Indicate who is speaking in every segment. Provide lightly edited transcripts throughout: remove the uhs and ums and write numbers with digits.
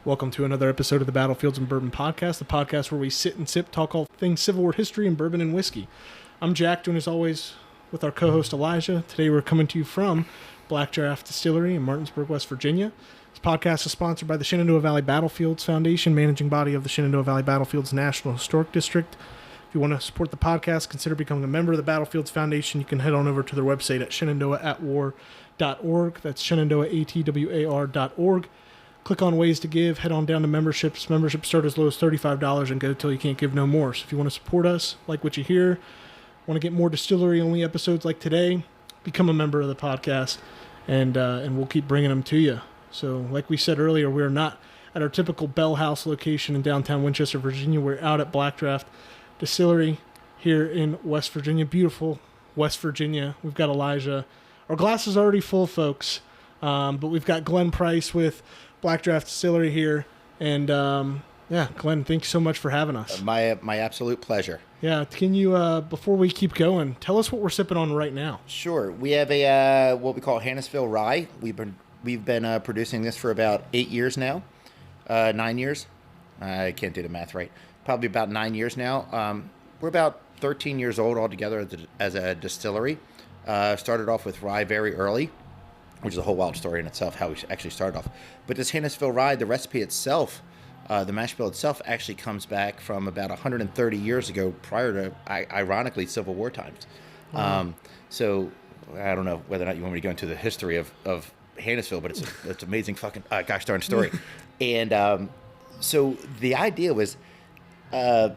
Speaker 1: Welcome to another episode of the Battlefields and Bourbon Podcast, the podcast where we sit and sip, talk all things Civil War history and bourbon and whiskey. I'm Jack, joined as always with our co-host Elijah. Today we're coming to you from Black Draft Distillery in Martinsburg, West Virginia. This podcast is sponsored by the Shenandoah Valley Battlefields Foundation, managing body of the Shenandoah Valley Battlefields National Historic District. If you want to support the podcast, consider becoming a member of the Battlefields Foundation. You can head on over to their website at shenandoahatwar.org. That's shenandoahatwar.org. Click on ways to give, head on down to memberships. Memberships start as low as $35 and go till you can't give no more. So if you want to support us, like what you hear, want to get more distillery-only episodes like today, become a member of the podcast, and we'll keep bringing them to you. So like we said earlier, we're not at our typical Bell House location in downtown Winchester, Virginia. We're out at Black Draft Distillery here in West Virginia. Beautiful West Virginia. We've got Elijah. Our glass is already full, folks, but we've got Glen Price with Black Draft Distillery here, and Glenn, thanks so much for having us.
Speaker 2: My absolute pleasure.
Speaker 1: Yeah, can you before we keep going, tell us what we're sipping on right now?
Speaker 2: Sure, we have a what we call Hannisville rye. We've been producing this for about 8 years now, 9 years. I can't do the math right. Probably about 9 years now. We're about 13 years old altogether as a distillery. Started off with rye very early, which is a whole wild story in itself, how we actually started off. But this Hannisville rye, the recipe itself, the mash bill itself actually comes back from about 130 years ago, prior to, ironically, Civil War times. Wow. So I don't know whether or not you want me to go into the history of Hannisville, but it's an amazing fucking gosh darn story. And so the idea was Colonel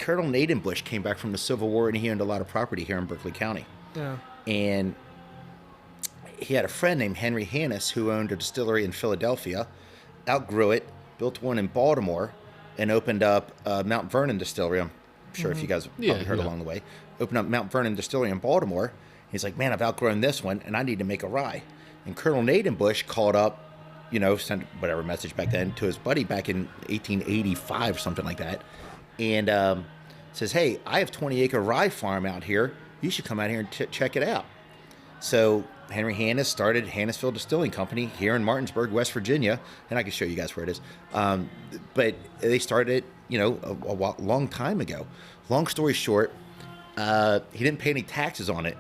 Speaker 2: Nadenbush came back from the Civil War, and he owned a lot of property here in Berkeley County. Yeah. And he had a friend named Henry Hannis who owned a distillery in Philadelphia, outgrew it, built one in Baltimore, and opened up Mount Vernon Distillery. I'm sure if you guys have probably heard along the way. Opened up Mount Vernon Distillery in Baltimore. He's like, man, I've outgrown this one, and I need to make a rye. And Colonel Nadenbush called up, sent whatever message back then to his buddy back in 1885, something like that, and says, hey, I have 20-acre rye farm out here. You should come out here and check it out. So Henry Hannis started Hannisville Distilling Company here in Martinsburg, West Virginia, and I can show you guys where it is. But they started it, a long time ago. Long story short, he didn't pay any taxes on it,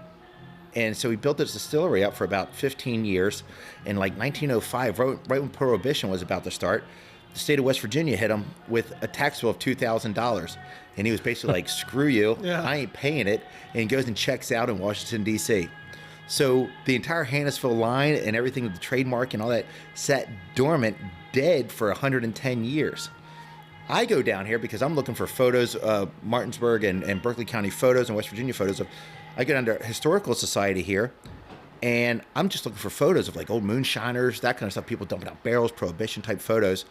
Speaker 2: and so he built this distillery up for about 15 years. In like 1905, right when Prohibition was about to start, the state of West Virginia hit him with a tax bill of $2,000, and he was basically like, "Screw you, I ain't paying it," and he goes and checks out in Washington D.C. So the entire Hannisville line and everything with the trademark and all that sat dormant, dead for 110 years. I go down here because I'm looking for photos of Martinsburg and Berkeley County photos and West Virginia photos of. I go down to Historical Society here, and I'm just looking for photos of like old moonshiners, that kind of stuff, people dumping out barrels, Prohibition type photos.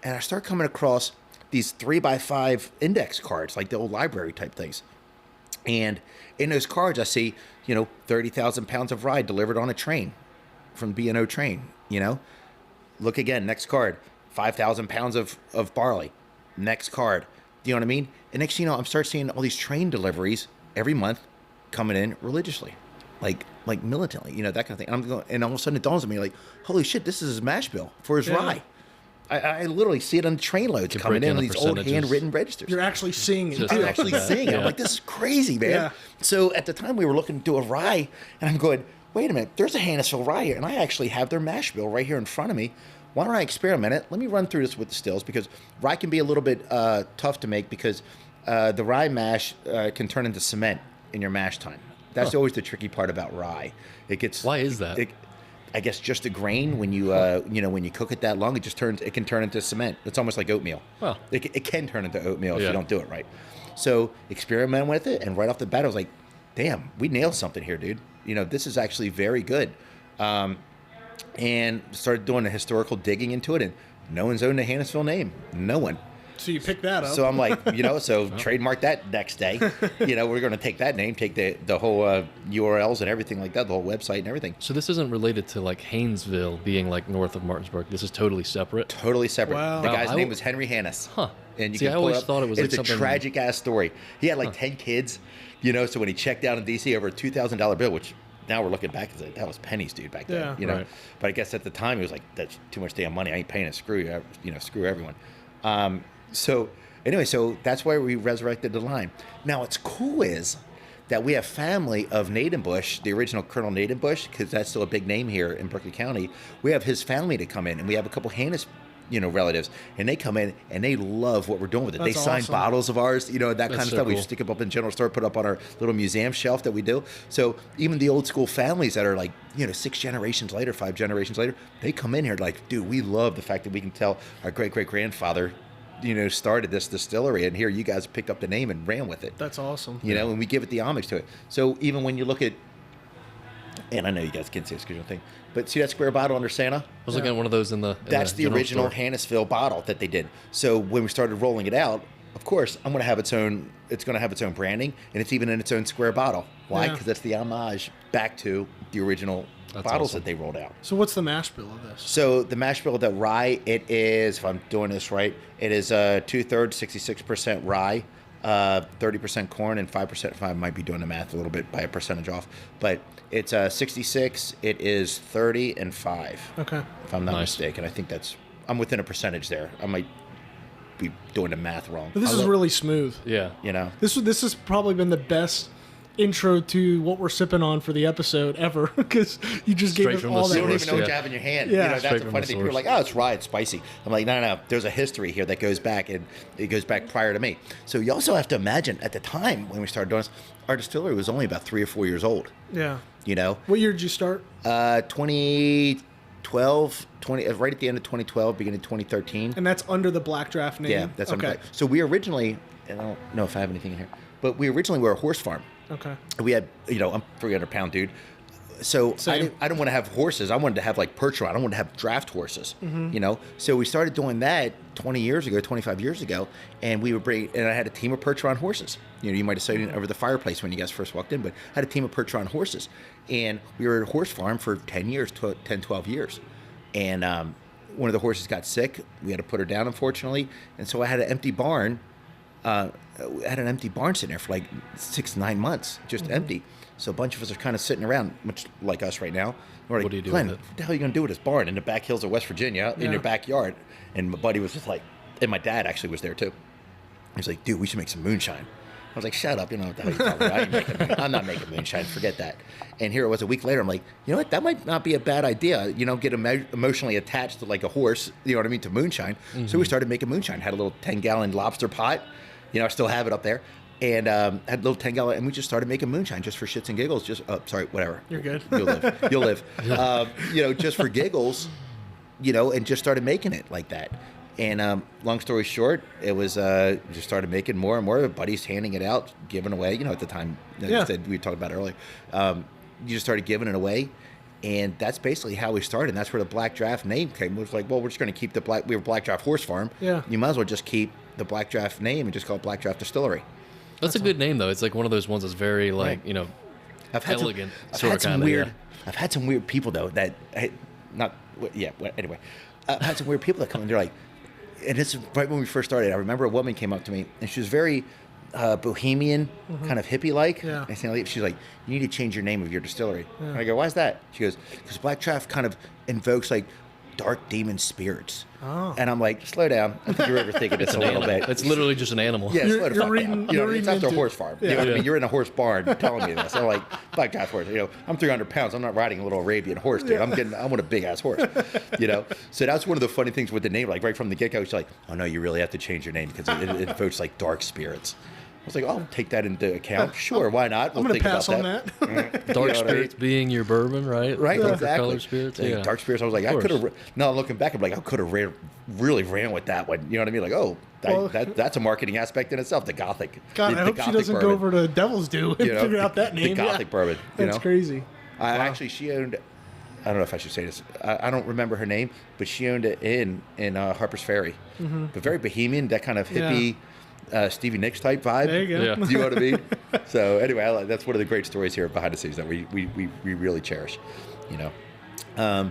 Speaker 2: And I start coming across these 3x5 index cards, like the old library type things. And in those cards, I see, 30,000 pounds of rye delivered on a train from B&O train, Look again, next card, 5,000 pounds of barley. Next card, you know what I mean? And next thing you know, I'm start seeing all these train deliveries every month coming in religiously, like militantly, that kind of thing. And all of a sudden it dawns on me, like, holy shit, this is his mash bill for his rye. I literally see it on train loads coming in on these old handwritten registers.
Speaker 1: You're actually seeing it.
Speaker 2: I'm actually seeing it. I'm like, this is crazy, man. Yeah. So at the time we were looking to do a rye, and I'm going, wait a minute, there's a Hannisville rye here, and I actually have their mash bill right here in front of me. Why don't I experiment it? Let me run through this with the stills, because rye can be a little bit tough to make, because the rye mash can turn into cement in your mash time. That's always the tricky part about rye.
Speaker 3: Why is that?
Speaker 2: I guess just a grain, when you when you cook it that long, it can turn into cement. It's almost like oatmeal. Well, it can turn into oatmeal if you don't do it right. So experiment with it, and right off the bat, I was like, damn, we nailed something here, dude. This is actually very good. And started doing the historical digging into it, and no one's owned the Hannisville name. No one.
Speaker 1: So you pick that up.
Speaker 2: So I'm like, trademark that next day. We're going to take that name, take the whole URLs and everything like that, the whole website and everything.
Speaker 3: So this isn't related to like Haynesville being like north of Martinsburg. This is totally separate.
Speaker 2: Totally separate.
Speaker 1: Wow.
Speaker 2: The guy's name was Henry Hannis.
Speaker 3: Huh.
Speaker 2: And you
Speaker 3: See,
Speaker 2: can
Speaker 3: I
Speaker 2: pull
Speaker 3: always
Speaker 2: it up.
Speaker 3: thought it was like
Speaker 2: It's
Speaker 3: something.
Speaker 2: a tragic ass story. He had like 10 kids, so when he checked out in DC over a $2,000 bill, which now we're looking back and say, that was pennies, dude, back then.
Speaker 1: Yeah.
Speaker 2: You know,
Speaker 3: Right.
Speaker 2: but I guess at the time it was like, that's too much damn money. I ain't paying it. Screw you. You know, screw everyone. So anyway, so that's why we resurrected the line. Now, what's cool is that we have family of Nadenbush, the original Colonel Nadenbush, because that's still a big name here in Berkeley County. We have his family to come in, and we have a couple Hannis, relatives, and they come in and they love what we're doing with it.
Speaker 1: That's
Speaker 2: they sign
Speaker 1: awesome.
Speaker 2: bottles of ours, that kind of
Speaker 3: so
Speaker 2: stuff. We
Speaker 3: cool.
Speaker 2: stick them up in the general store, put up on our little museum shelf that we do. So even the old school families that are like, 6 generations later, 5 generations later, they come in here like, dude, we love the fact that we can tell our great-great-grandfather started this distillery, and here you guys picked up the name and ran with it.
Speaker 1: That's awesome.
Speaker 2: And we give it the homage to it. So even when you look at, and I know you guys can't see this because you don't think, but see that square bottle under Santa?
Speaker 3: I was looking at one of those in the.
Speaker 2: That's the
Speaker 3: general
Speaker 2: original
Speaker 3: store.
Speaker 2: Hannisville bottle that they did. So when we started rolling it out, of course, I'm going to have its own. It's going to have its own branding, and it's even in its own square bottle. Why?
Speaker 1: Yeah.
Speaker 2: Because that's the homage back to the original
Speaker 3: That's
Speaker 2: bottles
Speaker 3: awesome.
Speaker 2: that they rolled out.
Speaker 1: So what's the mash bill of this?
Speaker 2: So the mash bill of the rye, it is, if I'm doing this right, it is 2/3, 66% rye, 30% corn, and 5%, if I might be doing the math a little bit by a percentage off, but it's 66, it is 30, and 5,
Speaker 1: Okay.
Speaker 2: if I'm not
Speaker 3: Nice.
Speaker 2: mistaken. I think I'm within a percentage there. I might be doing the math wrong.
Speaker 1: But this is really smooth.
Speaker 3: Yeah.
Speaker 1: This has probably been the best intro to what we're sipping on for the episode ever, because you just
Speaker 3: Straight
Speaker 1: gave us
Speaker 3: from
Speaker 1: all
Speaker 3: the
Speaker 1: that.
Speaker 2: You don't even know what
Speaker 3: Yeah.
Speaker 2: you have in your hand.
Speaker 1: Yeah.
Speaker 2: That's
Speaker 3: Straight
Speaker 2: the
Speaker 3: from
Speaker 2: funny
Speaker 3: the
Speaker 2: thing. People are
Speaker 3: source.
Speaker 2: like, oh, it's rye, it's spicy. I'm like, no. There's a history here that goes back, and it goes back prior to me. So you also have to imagine, at the time when we started doing this, our distillery was only about 3 or 4 years old.
Speaker 1: Yeah.
Speaker 2: What
Speaker 1: What year did you start?
Speaker 2: 2012, right at the end of 2012, beginning of 2013.
Speaker 1: And that's under the Black Draft name?
Speaker 2: Yeah, that's
Speaker 1: okay.
Speaker 2: So we originally, and I don't know if I have anything in here, but we originally were a horse farm.
Speaker 1: Okay.
Speaker 2: We had, I'm 300-pound dude. So I
Speaker 1: Same.
Speaker 2: didn't want to have horses. I wanted to have like percheron. I wanted to have draft horses, So we started doing that 25 years ago, and we would and I had a team of percheron horses. You might have seen it over the fireplace when you guys first walked in, but I had a team of percheron horses. And we were at a horse farm for 10 years, 12 years. And one of the horses got sick. We had to put her down, unfortunately. And so I had an empty barn. I had an empty barn sitting there for like 6-9 months, just empty. So a bunch of us are kind of sitting around, much like us right now. We're like,
Speaker 3: What do you do
Speaker 2: Glenn,
Speaker 3: with it?
Speaker 2: what the hell are you going to do with this barn in the back hills of West Virginia, in
Speaker 1: Yeah.
Speaker 2: your backyard? And my buddy was just like, and my dad actually was there too. He was like, dude, we should make some moonshine. I was like, shut up, you know what the hell you're talking about. I'm not making moonshine, forget that. And here it was a week later, I'm like, you know what, that might not be a bad idea. Get emotionally attached to like a horse, you know what I mean, to moonshine. So we started making moonshine, had a little 10-gallon lobster pot. I still have it up there. And had a little 10-gallon, and we just started making moonshine just for shits and giggles. Sorry, whatever.
Speaker 1: You're good.
Speaker 2: You'll live. Just for giggles, and just started making it like that. And long story short, it was just started making more and more. Buddies handing it out, giving away. At the time, like I said, we talked about earlier. You just started giving it away, and that's basically how we started. And that's where the Black Draft name came. It was like, well, we're just going to keep we were Black Draft Horse Farm.
Speaker 1: Yeah.
Speaker 2: You might as well just keep the Black Draft name and just call it Black Draft Distillery.
Speaker 3: That's a good name though. It's like one of those ones that's very like
Speaker 2: Right. I've had
Speaker 3: elegant
Speaker 2: I've
Speaker 3: sort
Speaker 2: had
Speaker 3: of
Speaker 2: some
Speaker 3: kind of
Speaker 2: weird.
Speaker 3: yeah.
Speaker 2: I've had some weird people though that anyway, I've had some weird people that come in. They're like, and it's right when we first started. I remember a woman came up to me and she was very bohemian, kind of hippie like.
Speaker 1: Yeah.
Speaker 2: She's like, you need to change your name of your distillery. And I go, why is that? She goes, because Black Draft kind of invokes like dark demon spirits.
Speaker 1: Oh.
Speaker 2: And I'm like, slow down. I think you're overthinking this a little bit.
Speaker 3: It's literally just an animal.
Speaker 2: Yeah,
Speaker 1: You're-
Speaker 2: slow the
Speaker 1: you're
Speaker 2: fuck
Speaker 1: reading-
Speaker 2: down.
Speaker 1: you're
Speaker 2: It's
Speaker 1: reading
Speaker 2: after a
Speaker 1: into-
Speaker 2: horse farm.
Speaker 1: Yeah.
Speaker 2: You know what I
Speaker 3: Yeah.
Speaker 2: mean? You're in a horse barn telling me this. I'm like, Black Draft horse. I'm 300 pounds. I'm not riding a little Arabian horse, dude. I want a big ass horse. So that's one of the funny things with the name. Like right from the get go, she's like, oh no, you really have to change your name because it evokes like dark spirits. I was like, I'll take that into account. Sure, why not?
Speaker 1: I'm going to pass on that.
Speaker 3: Dark
Speaker 2: You know what I mean?
Speaker 3: spirits being your bourbon, right?
Speaker 2: Right,
Speaker 3: Darker
Speaker 2: exactly.
Speaker 3: color spirits.
Speaker 2: Like,
Speaker 3: Yeah.
Speaker 2: dark spirits. I was like, I
Speaker 3: Of
Speaker 2: could have.
Speaker 3: course.
Speaker 2: Now looking back, I'm like, I could have really ran with that one. You know what I mean? Like, oh,
Speaker 1: Well-
Speaker 2: that's a marketing aspect in itself. The Gothic.
Speaker 1: God,
Speaker 2: the
Speaker 1: I hope she
Speaker 2: Gothic
Speaker 1: doesn't
Speaker 2: bourbon.
Speaker 1: go over to Devil's Due and figure out that name.
Speaker 2: The Gothic bourbon.
Speaker 1: That's crazy.
Speaker 2: Actually, she owned. I don't know if I should say this. I don't remember her name, but she owned an inn in Harper's Ferry. But very bohemian, that kind of hippie, Stevie Nicks type vibe.
Speaker 1: There you go.
Speaker 3: Yeah.
Speaker 2: Do you know what I mean? So anyway, that's one of the great stories here behind the scenes that we really cherish. I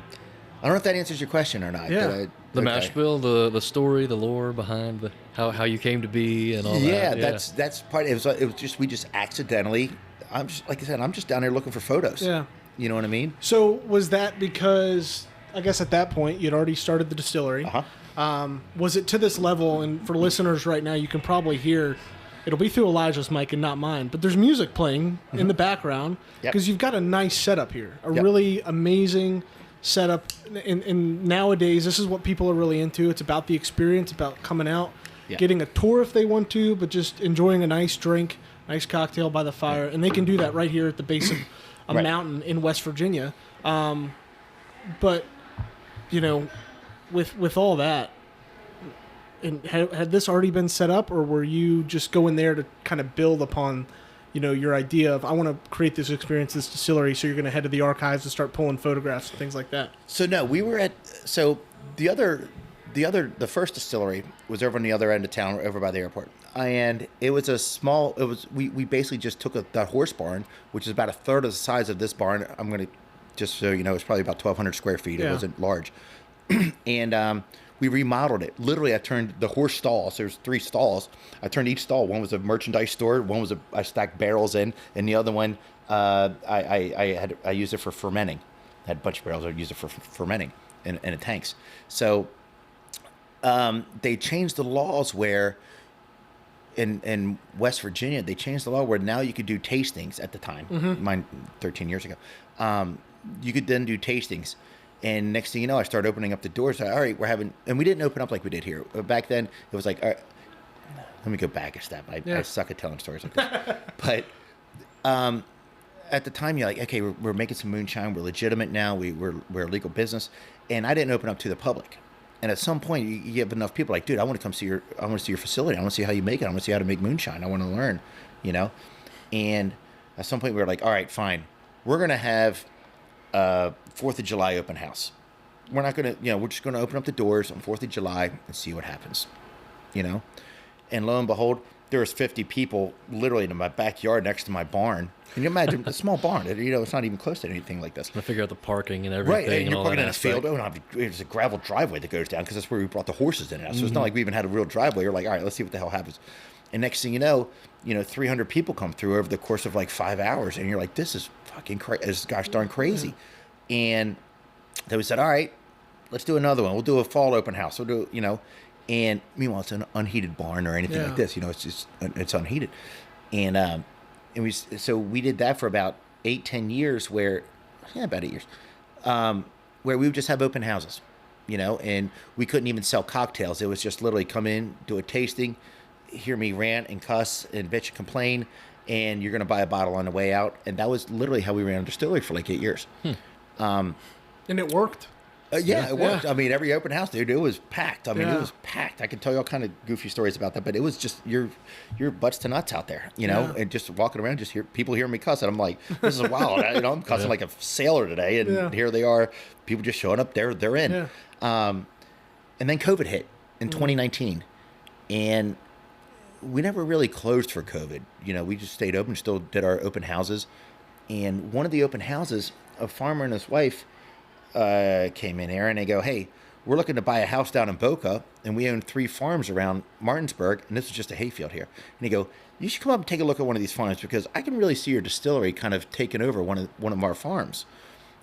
Speaker 2: don't know if that answers your question or not.
Speaker 1: Yeah.
Speaker 3: The mash bill, the story, the lore behind how you came to be and all
Speaker 2: Yeah,
Speaker 3: that.
Speaker 2: that's part. It was just we just accidentally. I'm just like I said. I'm just down there looking for photos.
Speaker 1: Yeah.
Speaker 2: You know what I mean?
Speaker 1: So was that because, I guess at that point, you'd already started the distillery. Was it to this level, and for listeners right now, you can probably hear, it'll be through Elijah's mic and not mine, but there's music playing in the background because you've got a nice setup here, a really amazing setup. And nowadays, this is what people are really into. It's about the experience, about coming out, getting a tour if they want to, but just enjoying a nice drink, nice cocktail by the fire. And they can do that right here at the base of a mountain in West Virginia. But, you know, with all that, and had this already been set up, or were you just going there to kind of build upon, you know, your idea of, I want to create this experience, this distillery, so you're going to head to the archives and start pulling photographs and things like that?
Speaker 2: So no, we were the first distillery was over on the other end of town, over by the airport, and it was we basically just took that horse barn, which is about a third of the size of this barn. I'm going to, just so you know, it's probably about 1,200 square feet. It wasn't large. And we remodeled it. Literally, I turned the horse stalls. There's 3 stalls. I turned each stall. One was a merchandise store. One was I stacked barrels in, and the other one I used it for fermenting. I had a bunch of barrels. I used it for fermenting in tanks. So they changed the laws where in West Virginia they changed the law where now you could do tastings at the time. Mine 13 years ago. You could then do tastings. And next thing you know, I started opening up the doors. All right, and we didn't open up like we did here. Back then, it was like, all right, let me go back a step. I suck at telling stories like this. But at the time, you're like, okay, we're making some moonshine. We're legitimate now. We're a legal business. And I didn't open up to the public. And at some point, you have enough people like, dude, I want to come see your facility. I want to see how you make it. I want to see how to make moonshine. I want to learn, you know. And at some point, we were like, all right, fine. We're going to have 4th of July open house. We're not going to, we're just going to open up the doors on 4th of July and see what happens, you know? And lo and behold, there was 50 people literally in my backyard next to my barn. Can you imagine a small barn? It's not even close to anything like this.
Speaker 3: To figure out the parking and everything.
Speaker 2: Right, and you're
Speaker 3: all
Speaker 2: parking
Speaker 3: that
Speaker 2: in a field. There's a gravel driveway that goes down because that's where we brought the horses in. So it's not like we even had a real driveway. We're like, all right, let's see what the hell happens. And next thing you know, 300 people come through over the course of like 5 hours, and you're like, this is fucking crazy. This is gosh darn crazy. And then we said, all right, let's do another one. We'll do a fall open house. We'll do, and meanwhile, it's an unheated barn or anything like this. It's unheated. And we did that for about 8-10 years about 8 years, where we would just have open houses, and we couldn't even sell cocktails. It was just literally come in, do a tasting, hear me rant and cuss and bitch and complain, and you're going to buy a bottle on the way out. And that was literally how we ran a distillery for like 8 years.
Speaker 1: And it worked.
Speaker 2: It worked. I mean, every open house, dude, it was packed. It was packed. I can tell you all kind of goofy stories about that, but it was just your butts to nuts out there, and just walking around, just people hear me cuss, and I'm like, this is wild. I'm cussing like a sailor today, and here they are, people just showing up. They're in. And then COVID hit in 2019, and we never really closed for COVID. We just stayed open, still did our open houses, and one of the open houses, a farmer and his wife came in here, and they go, hey, we're looking to buy a house down in Boca, and we own 3 farms around Martinsburg, and this is just a hayfield here. And they go, you should come up and take a look at one of these farms, because I can really see your distillery kind of taking over one of our farms.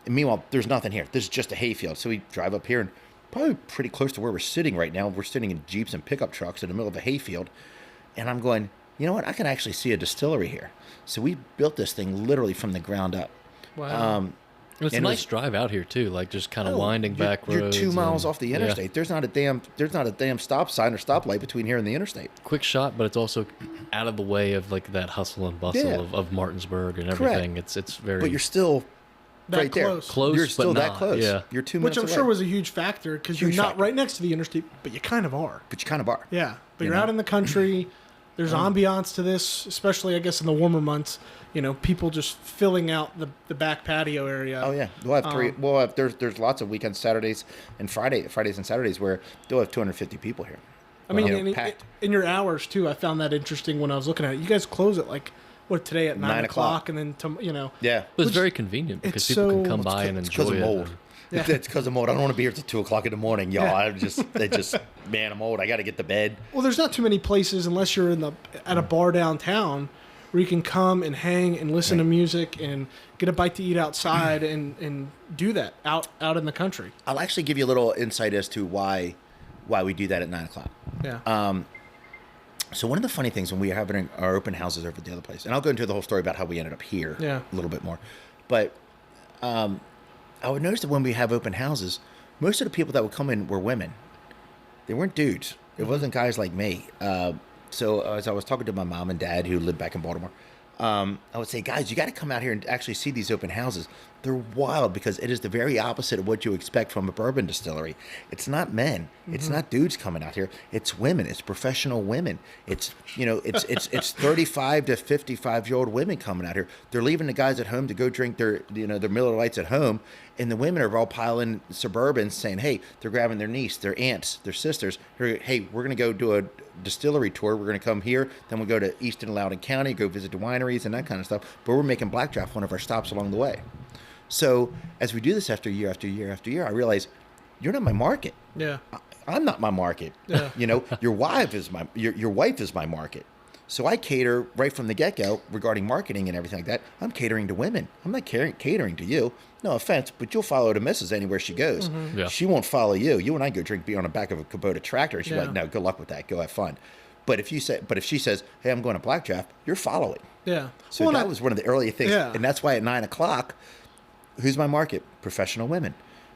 Speaker 2: And meanwhile, there's nothing here. This is just a hayfield. So we drive up here, and probably pretty close to where we're sitting right now. We're sitting in Jeeps and pickup trucks in the middle of a hayfield. And I'm going, you know what? I can actually see a distillery here. So we built this thing literally from the ground up.
Speaker 3: Wow. It's a nice drive out here too, like just kind of winding back roads.
Speaker 2: You're 2 miles off the interstate. Yeah. There's not a damn stop sign or stoplight between here and the interstate.
Speaker 3: Quick shot, but it's also out of the way of like that hustle and bustle of Martinsburg and everything.
Speaker 2: Correct.
Speaker 3: It's very.
Speaker 2: But you're still right
Speaker 1: close.
Speaker 2: there.
Speaker 3: Close,
Speaker 2: you're still
Speaker 3: but
Speaker 2: that
Speaker 3: not.
Speaker 2: close.
Speaker 3: Yeah.
Speaker 2: You're 2 minutes
Speaker 1: Which I'm
Speaker 2: away.
Speaker 1: sure was a huge factor, because you're not right next to the interstate, but you kind of are.
Speaker 2: Yeah,
Speaker 1: but you're out in the country. There's ambiance to this, especially, I guess, in the warmer months. People just filling out the back patio area.
Speaker 2: Oh yeah, we'll have 3. There's lots of weekends, Saturdays and Fridays and Saturdays where they'll have 250 people here.
Speaker 1: I mean, in your hours too. I found that interesting when I was looking at it. You guys close at today at 9 o'clock, and then
Speaker 3: Yeah, but it's very convenient because people can come by and enjoy it.
Speaker 2: Mold. Yeah. It's because of mold. I don't want to be here till 2 o'clock in the morning, y'all. Yeah. Man, I'm old. I got to get to bed.
Speaker 1: Well, there's not too many places unless you're at a bar downtown where you can come and hang and listen to music and get a bite to eat outside and do that out in the country.
Speaker 2: I'll actually give you a little insight as to why we do that at 9 o'clock.
Speaker 1: Yeah.
Speaker 2: So one of the funny things when we were having our open houses over at the other place, and I'll go into the whole story about how we ended up here a little bit more, but I would notice that when we have open houses, most of the people that would come in were women. They weren't dudes. It wasn't guys like me. So as I was talking to my mom and dad who lived back in Baltimore, I would say, guys, you got to come out here and actually see these open houses. They're wild because it is the very opposite of what you expect from a bourbon distillery. It's not men. It's not dudes coming out here. It's women. It's professional women. It's, it's 35 to 55-year-old women coming out here. They're leaving the guys at home to go drink their Miller Lights at home. And the women are all piling Suburbans saying, hey, they're grabbing their niece, their aunts, their sisters. Hey, we're going to go do a distillery tour. We're going to come here. Then we'll go to Easton and Loudoun County, go visit the wineries and that kind of stuff. But we're making Black Draft one of our stops along the way. So as we do this after year after year after year, I realize you're not my market.
Speaker 1: Yeah.
Speaker 2: I'm not my market.
Speaker 1: Yeah.
Speaker 2: Your wife is your wife is my market. So I cater right from the get-go regarding marketing and everything like that. I'm catering to women. I'm not catering to you. No offense, but you'll follow the missus anywhere she goes.
Speaker 3: Mm-hmm. Yeah.
Speaker 2: She won't follow you. You and I go drink beer on the back of a Kubota tractor. She's like, no, good luck with that. Go have fun. But if she says, hey, I'm going to Black Draft, you're following.
Speaker 1: Yeah.
Speaker 2: So that was one of the early things.
Speaker 1: Yeah.
Speaker 2: And that's why at 9 o'clock, who's my market? Professional women.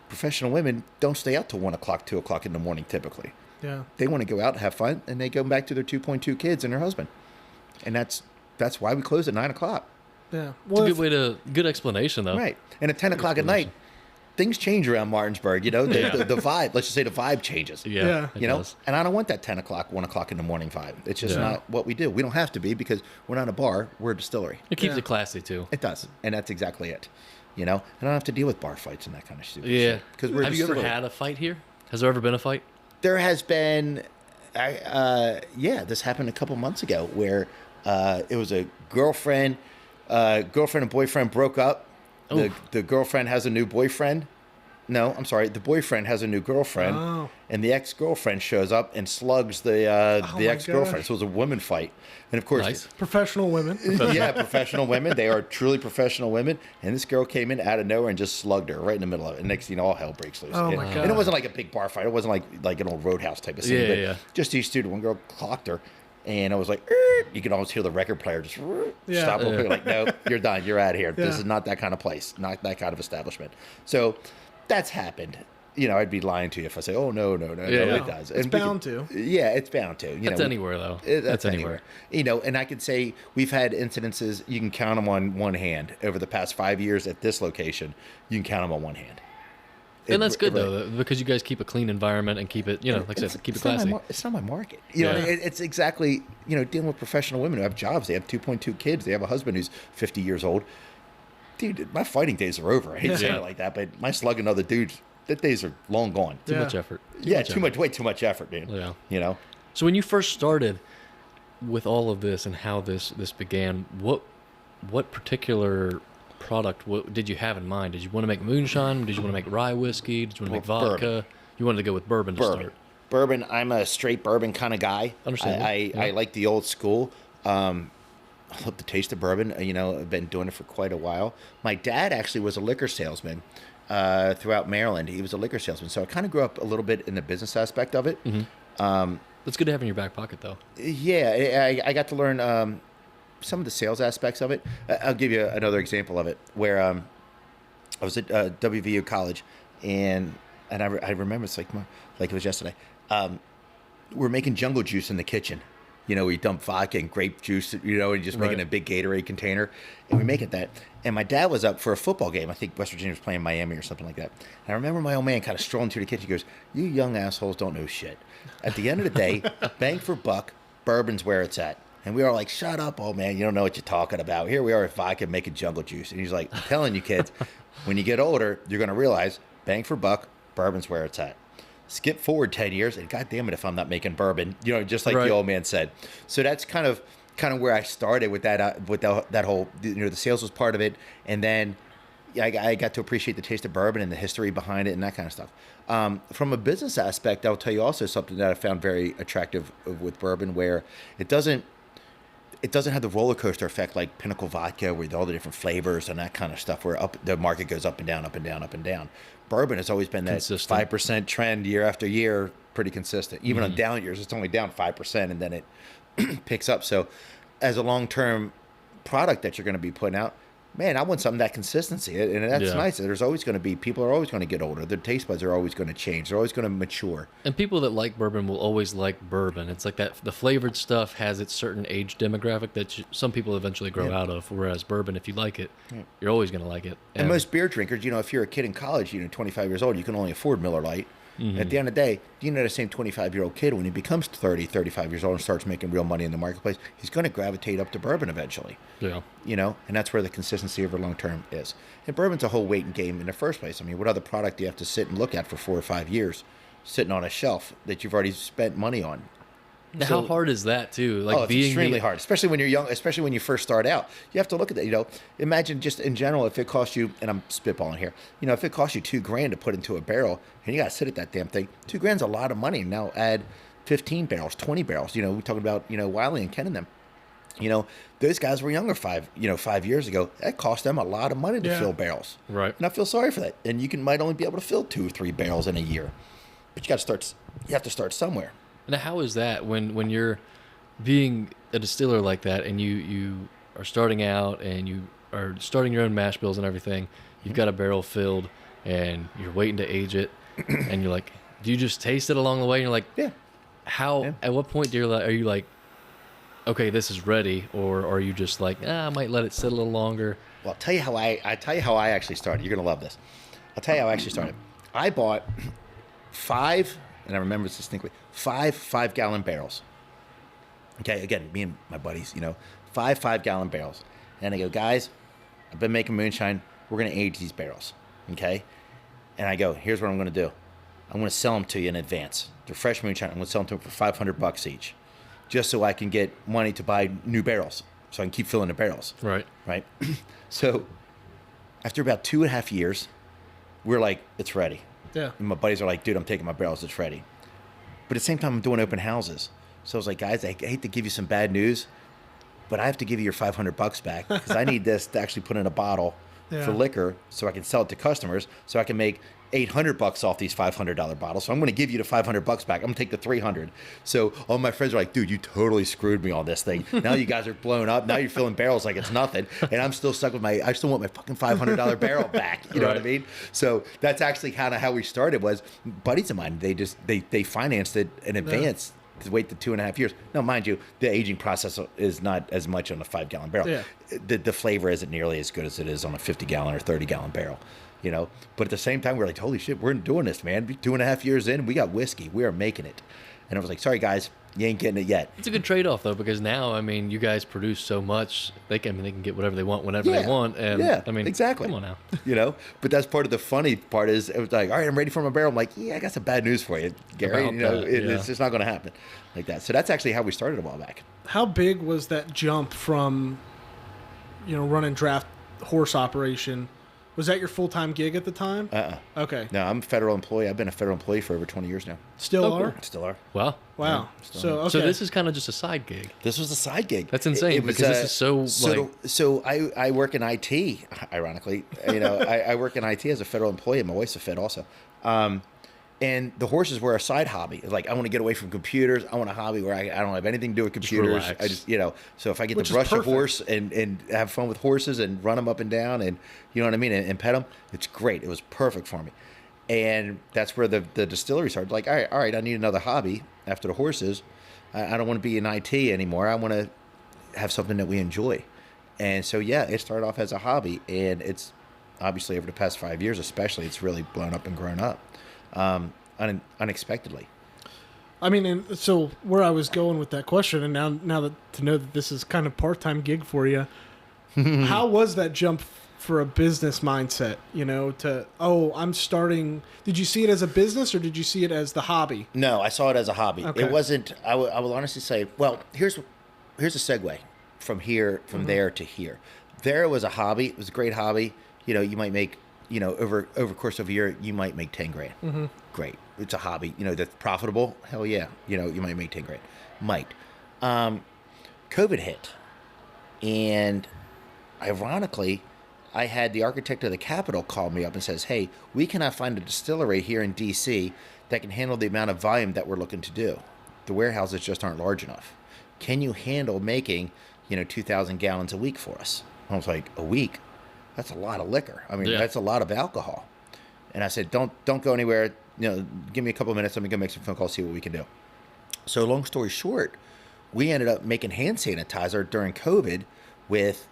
Speaker 2: Professional women don't stay out till 1 o'clock, 2 o'clock in the morning typically.
Speaker 1: Yeah.
Speaker 2: They want to go out, have fun, and they go back to their 2.2 kids and their husband. And that's why we close at 9 o'clock.
Speaker 1: Yeah.
Speaker 3: Well, it's a good explanation, though.
Speaker 2: Right. And at 10 o'clock at night, things change around Martinsburg. The vibe, let's just say the vibe changes.
Speaker 1: Yeah.
Speaker 2: And I don't want that 10 o'clock, 1 o'clock in the morning vibe. It's just not what we do. We don't have to be because we're not a bar, we're a distillery.
Speaker 3: It keeps it classy, too.
Speaker 2: It does. And that's exactly it. And I don't have to deal with bar fights and that kind of stupid
Speaker 3: shit.
Speaker 2: Because we're
Speaker 3: Have you ever had a fight here? Has there ever been a fight?
Speaker 2: There has been, this happened a couple months ago where it was a girlfriend and boyfriend broke up. The girlfriend has a new boyfriend. No, I'm sorry. The boyfriend has a new girlfriend, and the ex-girlfriend shows up and slugs the ex-girlfriend. So it was a woman fight, and of course,
Speaker 1: professional women.
Speaker 2: Professional women. They are truly professional women. And this girl came in out of nowhere and just slugged her right in the middle of it. And next thing you know, all hell breaks loose.
Speaker 1: Oh my God!
Speaker 2: And it wasn't like a big bar fight. It wasn't like an old roadhouse type of scene.
Speaker 3: Yeah.
Speaker 2: Just these two. One girl clocked her. And I was like, you can almost hear the record player just stop real quick. Like, no, you're done. You're out of here. This is not that kind of place, not that kind of establishment. So that's happened. I'd be lying to you if I say, oh, no, it does.
Speaker 1: It's bound to.
Speaker 2: Yeah, it's bound to.
Speaker 3: That's anywhere, though.
Speaker 2: That's anywhere. And I could say we've had incidences, you can count them on one hand. Over the past 5 years at this location, you can count them on one hand.
Speaker 3: And that's good, though, because you guys keep a clean environment and keep it, like I said, keep it classy.
Speaker 2: It's not my market. It's exactly, dealing with professional women who have jobs. They have 2.2 kids. They have a husband who's 50 years old. Dude, my fighting days are over. I hate saying it like that, but my slugging other dudes, that days are long gone.
Speaker 3: Too much effort.
Speaker 2: Way too much effort, man.
Speaker 3: Yeah. So when you first started with all of this and how this began, what particular product did you have in mind? Did you want to make moonshine? Did you want to make rye whiskey? Did you want to make vodka?
Speaker 2: Bourbon.
Speaker 3: You wanted to go with bourbon to start.
Speaker 2: Bourbon. I'm a straight bourbon kind of guy.
Speaker 3: Understandable.
Speaker 2: I like the old school. I love the taste of bourbon. I've been doing it for quite a while. My dad actually was a liquor salesman throughout Maryland. He was a liquor salesman, so I kind of grew up a little bit in the business aspect of it.
Speaker 3: Mm-hmm. That's good to have in your back pocket, though.
Speaker 2: Yeah, I got to learn some of the sales aspects of it. I'll give you another example of it where I was at WVU college, and I remember it's like it was yesterday. We're making jungle juice in the kitchen. We dump vodka and grape juice, and just making a big Gatorade container, and we make it that. And my dad was up for a football game. I think West Virginia was playing Miami or something like that. And I remember my old man kind of strolling through the kitchen. He goes, "You young assholes don't know shit. At the end of the day, bang for buck, bourbon's where it's at." And we were like, "Shut up, old man. You don't know what you're talking about. Here we are at vodka making jungle juice." And he's like, "I'm telling you, kids, when you get older, you're going to realize bang for buck, bourbon's where it's at." Skip forward 10 years, and God damn it if I'm not making bourbon, just like the old man said. So that's kind of where I started with that, that whole, the sales was part of it. And then I got to appreciate the taste of bourbon and the history behind it and that kind of stuff. From a business aspect, I'll tell you also something that I found very attractive with bourbon, where it doesn't, it doesn't have the roller coaster effect like Pinnacle Vodka, with all the different flavors and that kind of stuff, where the market goes up and down, up and down, up and down. Bourbon has always been that
Speaker 3: Consistent.
Speaker 2: 5% trend year after year, pretty consistent. Even on down years, it's only down 5%, and then it picks up. So, as a long-term product that you're going to be putting out, man, I want something that consistency, and that's nice. There's always going to be, people are always going to get older. Their taste buds are always going to change. They're always going to mature.
Speaker 3: And people that like bourbon will always like bourbon. It's like that. The flavored stuff has its certain age demographic that some people eventually grow out of. Whereas bourbon, if you like it, you're always going to like it.
Speaker 2: And most beer drinkers, if you're a kid in college, 25 years old, you can only afford Miller Lite. At the end of the day, the same 25-year-old kid, when he becomes 30, 35 years old and starts making real money in the marketplace, he's going to gravitate up to bourbon eventually.
Speaker 3: Yeah.
Speaker 2: And that's where the consistency over long term is. And bourbon's a whole waiting game in the first place. I mean, what other product do you have to sit and look at for 4 or 5 years, sitting on a shelf that you've already spent money on?
Speaker 3: Now, how hard is that too? Like
Speaker 2: it's extremely hard, especially when you're young, especially when you first start out. You have to look at that. Imagine just in general, if it costs you, and I'm spitballing here, if it costs you $2,000 to put into a barrel, and you got to sit at that damn thing, $2,000's a lot of money. Now add 15 barrels, 20 barrels. We're talking about Wiley and Ken and them. Those guys were younger 5 years ago. That cost them a lot of money to fill barrels.
Speaker 3: Right.
Speaker 2: And I feel sorry for that. And might only be able to fill 2 or 3 barrels in a year, but you have to start somewhere.
Speaker 3: Now, how is that when you're being a distiller like that, and you are starting out and you are starting your own mash bills and everything? You've got a barrel filled and you're waiting to age it, and you're like, do you just taste it along the way? And you're like,
Speaker 2: yeah.
Speaker 3: How? Yeah. At what point are you like, okay, this is ready, or are you just like, I might let it sit a little longer?
Speaker 2: Well, I'll tell you how I actually started. You're gonna love this. I'll tell you how I actually started. I bought 5. And I remember this distinctly, 5-gallon barrels. Okay, again, me and my buddies, 5 5-gallon barrels. And I go, guys, I've been making moonshine. We're going to age these barrels, okay? And I go, here's what I'm going to do. I'm going to sell them to you in advance. They're fresh moonshine. I'm going to sell them to them for $500 each, just so I can get money to buy new barrels, so I can keep filling the barrels.
Speaker 3: Right.
Speaker 2: So after about 2.5 years, we're like, it's ready.
Speaker 1: Yeah.
Speaker 2: And my buddies are like, dude, I'm taking my barrels. It's ready. But at the same time, I'm doing open houses. So I was like, guys, I hate to give you some bad news, but I have to give you your $500 back, because I need this to actually put in a bottle for liquor so I can sell it to customers, so I can make $800 off these $500 bottles. So I'm going to give you the $500 back. I'm going to take the $300. So all my friends are like, dude, you totally screwed me on this thing. Now you guys are blown up. Now you're filling barrels like it's nothing. And I'm still stuck with I still want my fucking $500 barrel back. You know what I mean? So that's actually kind of how we started. Was buddies of mine, they financed it in advance to wait the 2.5 years. Now, mind you, the aging process is not as much on a 5-gallon barrel.
Speaker 1: Yeah.
Speaker 2: The flavor isn't nearly as good as it is on a 50-gallon or 30-gallon barrel. But at the same time, we're like, holy shit, we're doing this, man. 2.5 years in, we got whiskey. We are making it. And I was like, sorry, guys, you ain't getting it yet.
Speaker 3: It's a good trade-off, though, because now, you guys produce so much, they can get whatever they want whenever they want. And
Speaker 2: exactly.
Speaker 3: Come on now.
Speaker 2: But that's part of the funny part is, it was like, all right, I'm ready for my barrel. I'm like, yeah, I got some bad news for you, Gary. It's just not going to happen like that. So that's actually how we started a while back.
Speaker 1: How big was that jump from, running draft horse operation? Was that your full-time gig at the time? Okay.
Speaker 2: No, I'm a federal employee. I've been a federal employee for over 20 years now.
Speaker 1: Still are?
Speaker 2: Cool. Still are.
Speaker 3: Wow.
Speaker 1: Yeah, so
Speaker 3: this is kind of just a side gig.
Speaker 2: This was a side gig.
Speaker 3: That's insane, because this is
Speaker 2: so I work in IT, ironically. I work in IT as a federal employee, and my wife's a Fed also. And the horses were a side hobby. It's like, I want to get away from computers. I want a hobby where I don't have anything to do with computers. I just, so if I get to brush a horse and have fun with horses and run them up and down and, you know what I mean, and pet them, it's great. It was perfect for me. And that's where the distillery started. Like, all right, I need another hobby after the horses. I don't want to be in IT anymore. I want to have something that we enjoy. And so, it started off as a hobby. And it's obviously over the past 5 years especially, it's really blown up and grown up. Unexpectedly.
Speaker 1: And so where I was going with that question, and now that to know that this is kind of part-time gig for you, how was that jump for a business mindset? I'm starting. Did you see it as a business, or did you see it as the hobby?
Speaker 2: No, I saw it as a hobby.
Speaker 1: Okay.
Speaker 2: It wasn't. I will honestly say. Well, here's a segue from there to here. There was a hobby. It was a great hobby. You might make. Over the course of a year, you might make $10,000. Mm-hmm. Great. It's a hobby. That's profitable. Hell yeah. You might make $10,000. Might. COVID hit. And ironically, I had the architect of the Capitol call me up and says, hey, we cannot find a distillery here in D.C. that can handle the amount of volume that we're looking to do. The warehouses just aren't large enough. Can you handle making, 2,000 gallons a week for us? I was like, a week? That's a lot of liquor. I mean, that's a lot of alcohol. And I said, don't go anywhere. Give me a couple of minutes. Let me go make some phone calls, see what we can do. So long story short, we ended up making hand sanitizer during COVID with,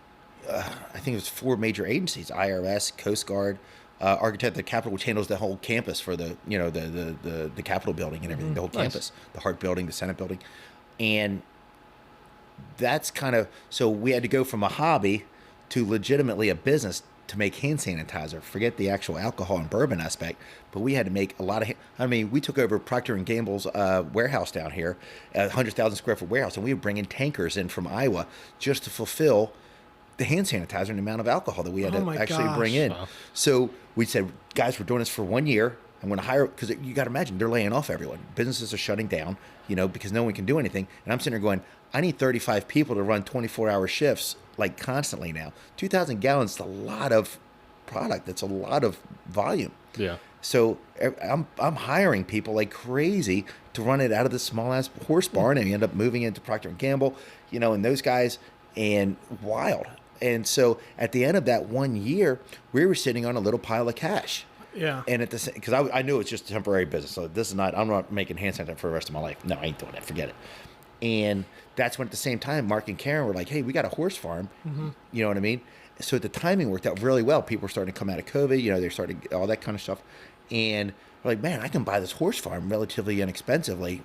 Speaker 2: I think it was 4 major agencies: IRS, Coast Guard, Architect of the Capitol, which handles the whole campus for the Capitol building and everything, the whole campus, the Hart building, the Senate building. And that's kind of, so we had to go from a hobby to legitimately a business to make hand sanitizer. Forget the actual alcohol and bourbon aspect, but we had to make a lot of, we took over Procter & Gamble's warehouse down here, a 100,000 square foot warehouse, and we were bringing tankers in from Iowa just to fulfill the hand sanitizer and the amount of alcohol that we had to actually bring in. Wow. So we said, guys, we're doing this for 1 year. I'm going to hire, because you got to imagine, they're laying off everyone. Businesses are shutting down, because no one can do anything. And I'm sitting there going, I need 35 people to run 24-hour shifts, like constantly now. 2,000 gallons is a lot of product. That's a lot of volume.
Speaker 3: Yeah.
Speaker 2: So I'm hiring people like crazy to run it out of this small-ass horse barn, and you end up moving into Procter & Gamble, and those guys, and wild. And so at the end of that 1 year, we were sitting on a little pile of cash.
Speaker 1: Yeah.
Speaker 2: And at the because I knew it's just a temporary business. So this is not, I'm not making hand sanitizer for the rest of my life. No, I ain't doing that. Forget it. And that's when at the same time, Mark and Karen were like, hey, we got a horse farm. Mm-hmm. You know what I mean? So the timing worked out really well. People were starting to come out of COVID, they're starting all that kind of stuff. And we're like, man, I can buy this horse farm relatively inexpensively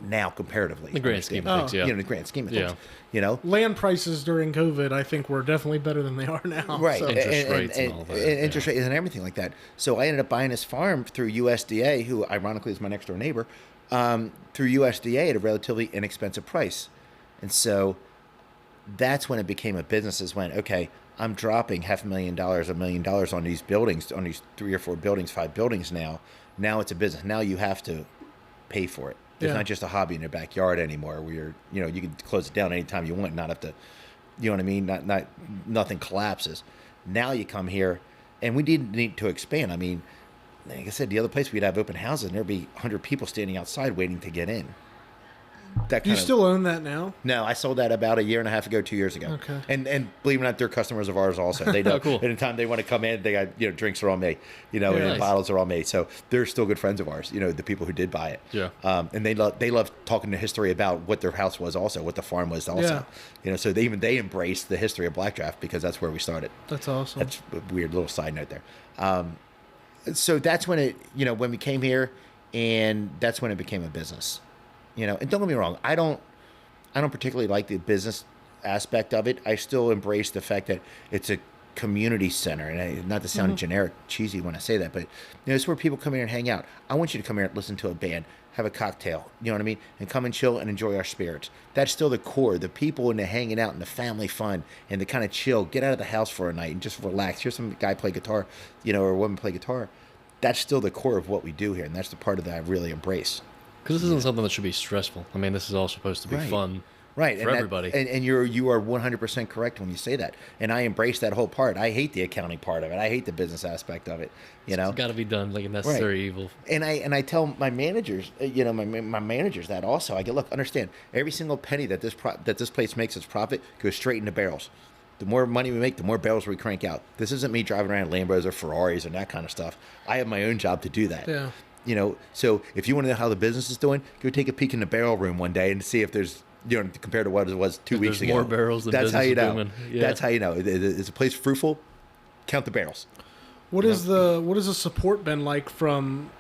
Speaker 2: now comparatively.
Speaker 3: The grand scheme of things, yeah.
Speaker 2: The grand scheme of things.
Speaker 1: Land prices during COVID, I think, were definitely better than they are now.
Speaker 2: Right.
Speaker 1: So.
Speaker 3: Interest rates and all that.
Speaker 2: Interest rates and everything like that. So I ended up buying this farm through USDA, who ironically is my next door neighbor, through USDA at a relatively inexpensive price. And so that's when it became a business, is when, okay, I'm dropping $500,000, $1 million on these buildings, on these 3 or 4 buildings, 5 buildings now. Now it's a business. Now you have to pay for it. It's not just a hobby in your backyard anymore, where you can close it down anytime you want, not have to, you know what I mean? Not nothing collapses. Now you come here, and we didn't need to expand. I mean, like I said, the other place we'd have open houses, and there'd be 100 people standing outside waiting to get in.
Speaker 1: Do you still own that now?
Speaker 2: No, I sold that about 1.5 years ago, 2 years ago.
Speaker 1: Okay.
Speaker 2: And believe it or not, they're customers of ours also. They know.
Speaker 3: Cool.
Speaker 2: Anytime they want to come in, they got drinks are all me, and
Speaker 3: nice.
Speaker 2: bottles are all me. So they're still good friends of ours. The people who did buy it.
Speaker 3: Yeah.
Speaker 2: And they love talking the history about what their house was also, what the farm was also.
Speaker 1: Yeah.
Speaker 2: So they embraced the history of Black Draft, because that's where we started.
Speaker 1: That's awesome.
Speaker 2: That's a weird little side note there. So that's when it when we came here, and that's when it became a business. And don't get me wrong, I don't particularly like the business aspect of it. I still embrace the fact that it's a community center, and not to sound generic, cheesy when I say that, but it's where people come here and hang out. I want you to come here and listen to a band, have a cocktail, you know what I mean, and come and chill and enjoy our spirits. That's still the core. The people and the hanging out and the family fun and the kind of chill, get out of the house for a night and just relax. Hear some guy play guitar, or a woman play guitar. That's still the core of what we do here, and that's the part of that I really embrace.
Speaker 3: Because this isn't something that should be stressful. I mean, this is all supposed to be fun.
Speaker 2: Right,
Speaker 3: for everybody.
Speaker 2: And you are 100% correct when you say that. And I embrace that whole part. I hate the accounting part of it. I hate the business aspect of it.
Speaker 3: It's got to be done like a necessary evil.
Speaker 2: And I tell my managers, my managers that also. I go, look, understand, every single penny that this place makes its profit goes straight into barrels. The more money we make, the more barrels we crank out. This isn't me driving around Lambos or Ferraris and that kind of stuff. I have my own job to do that.
Speaker 1: Yeah.
Speaker 2: So if you want to know how the business is doing, go take a peek in the barrel room one day and see if there's, compared to what it was 2 weeks ago.
Speaker 3: More barrels than
Speaker 2: that's how you know.
Speaker 3: Yeah.
Speaker 2: That's how you know. Is a place fruitful? Count the barrels.
Speaker 1: What has the support been like from,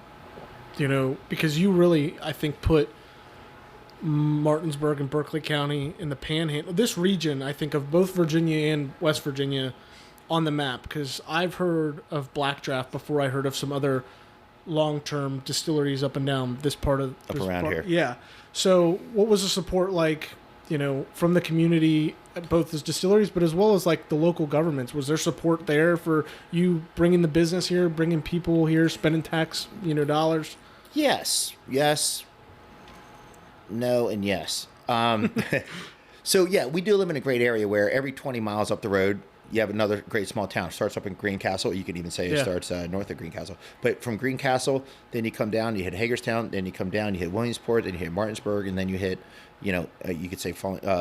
Speaker 1: because you really, I think, put Martinsburg and Berkeley County in the Panhandle, this region, I think, of both Virginia and West Virginia, on the map. Because I've heard of Black Draft before I heard of some other long-term distilleries up and down this part of
Speaker 2: here.
Speaker 1: Yeah. So what was the support like, from the community at both as distilleries, but as well as like the local governments? Was there support there for you bringing the business here, bringing people here, spending tax, dollars?
Speaker 2: Yes, no, and yes. So yeah, we do live in a great area where every 20 miles up the road, you have another great small town. It starts up in Greencastle. You could even say it starts north of Greencastle. But from Greencastle, then you come down, you hit Hagerstown, then you come down, you hit Williamsport, then you hit Martinsburg, and then you hit, you could say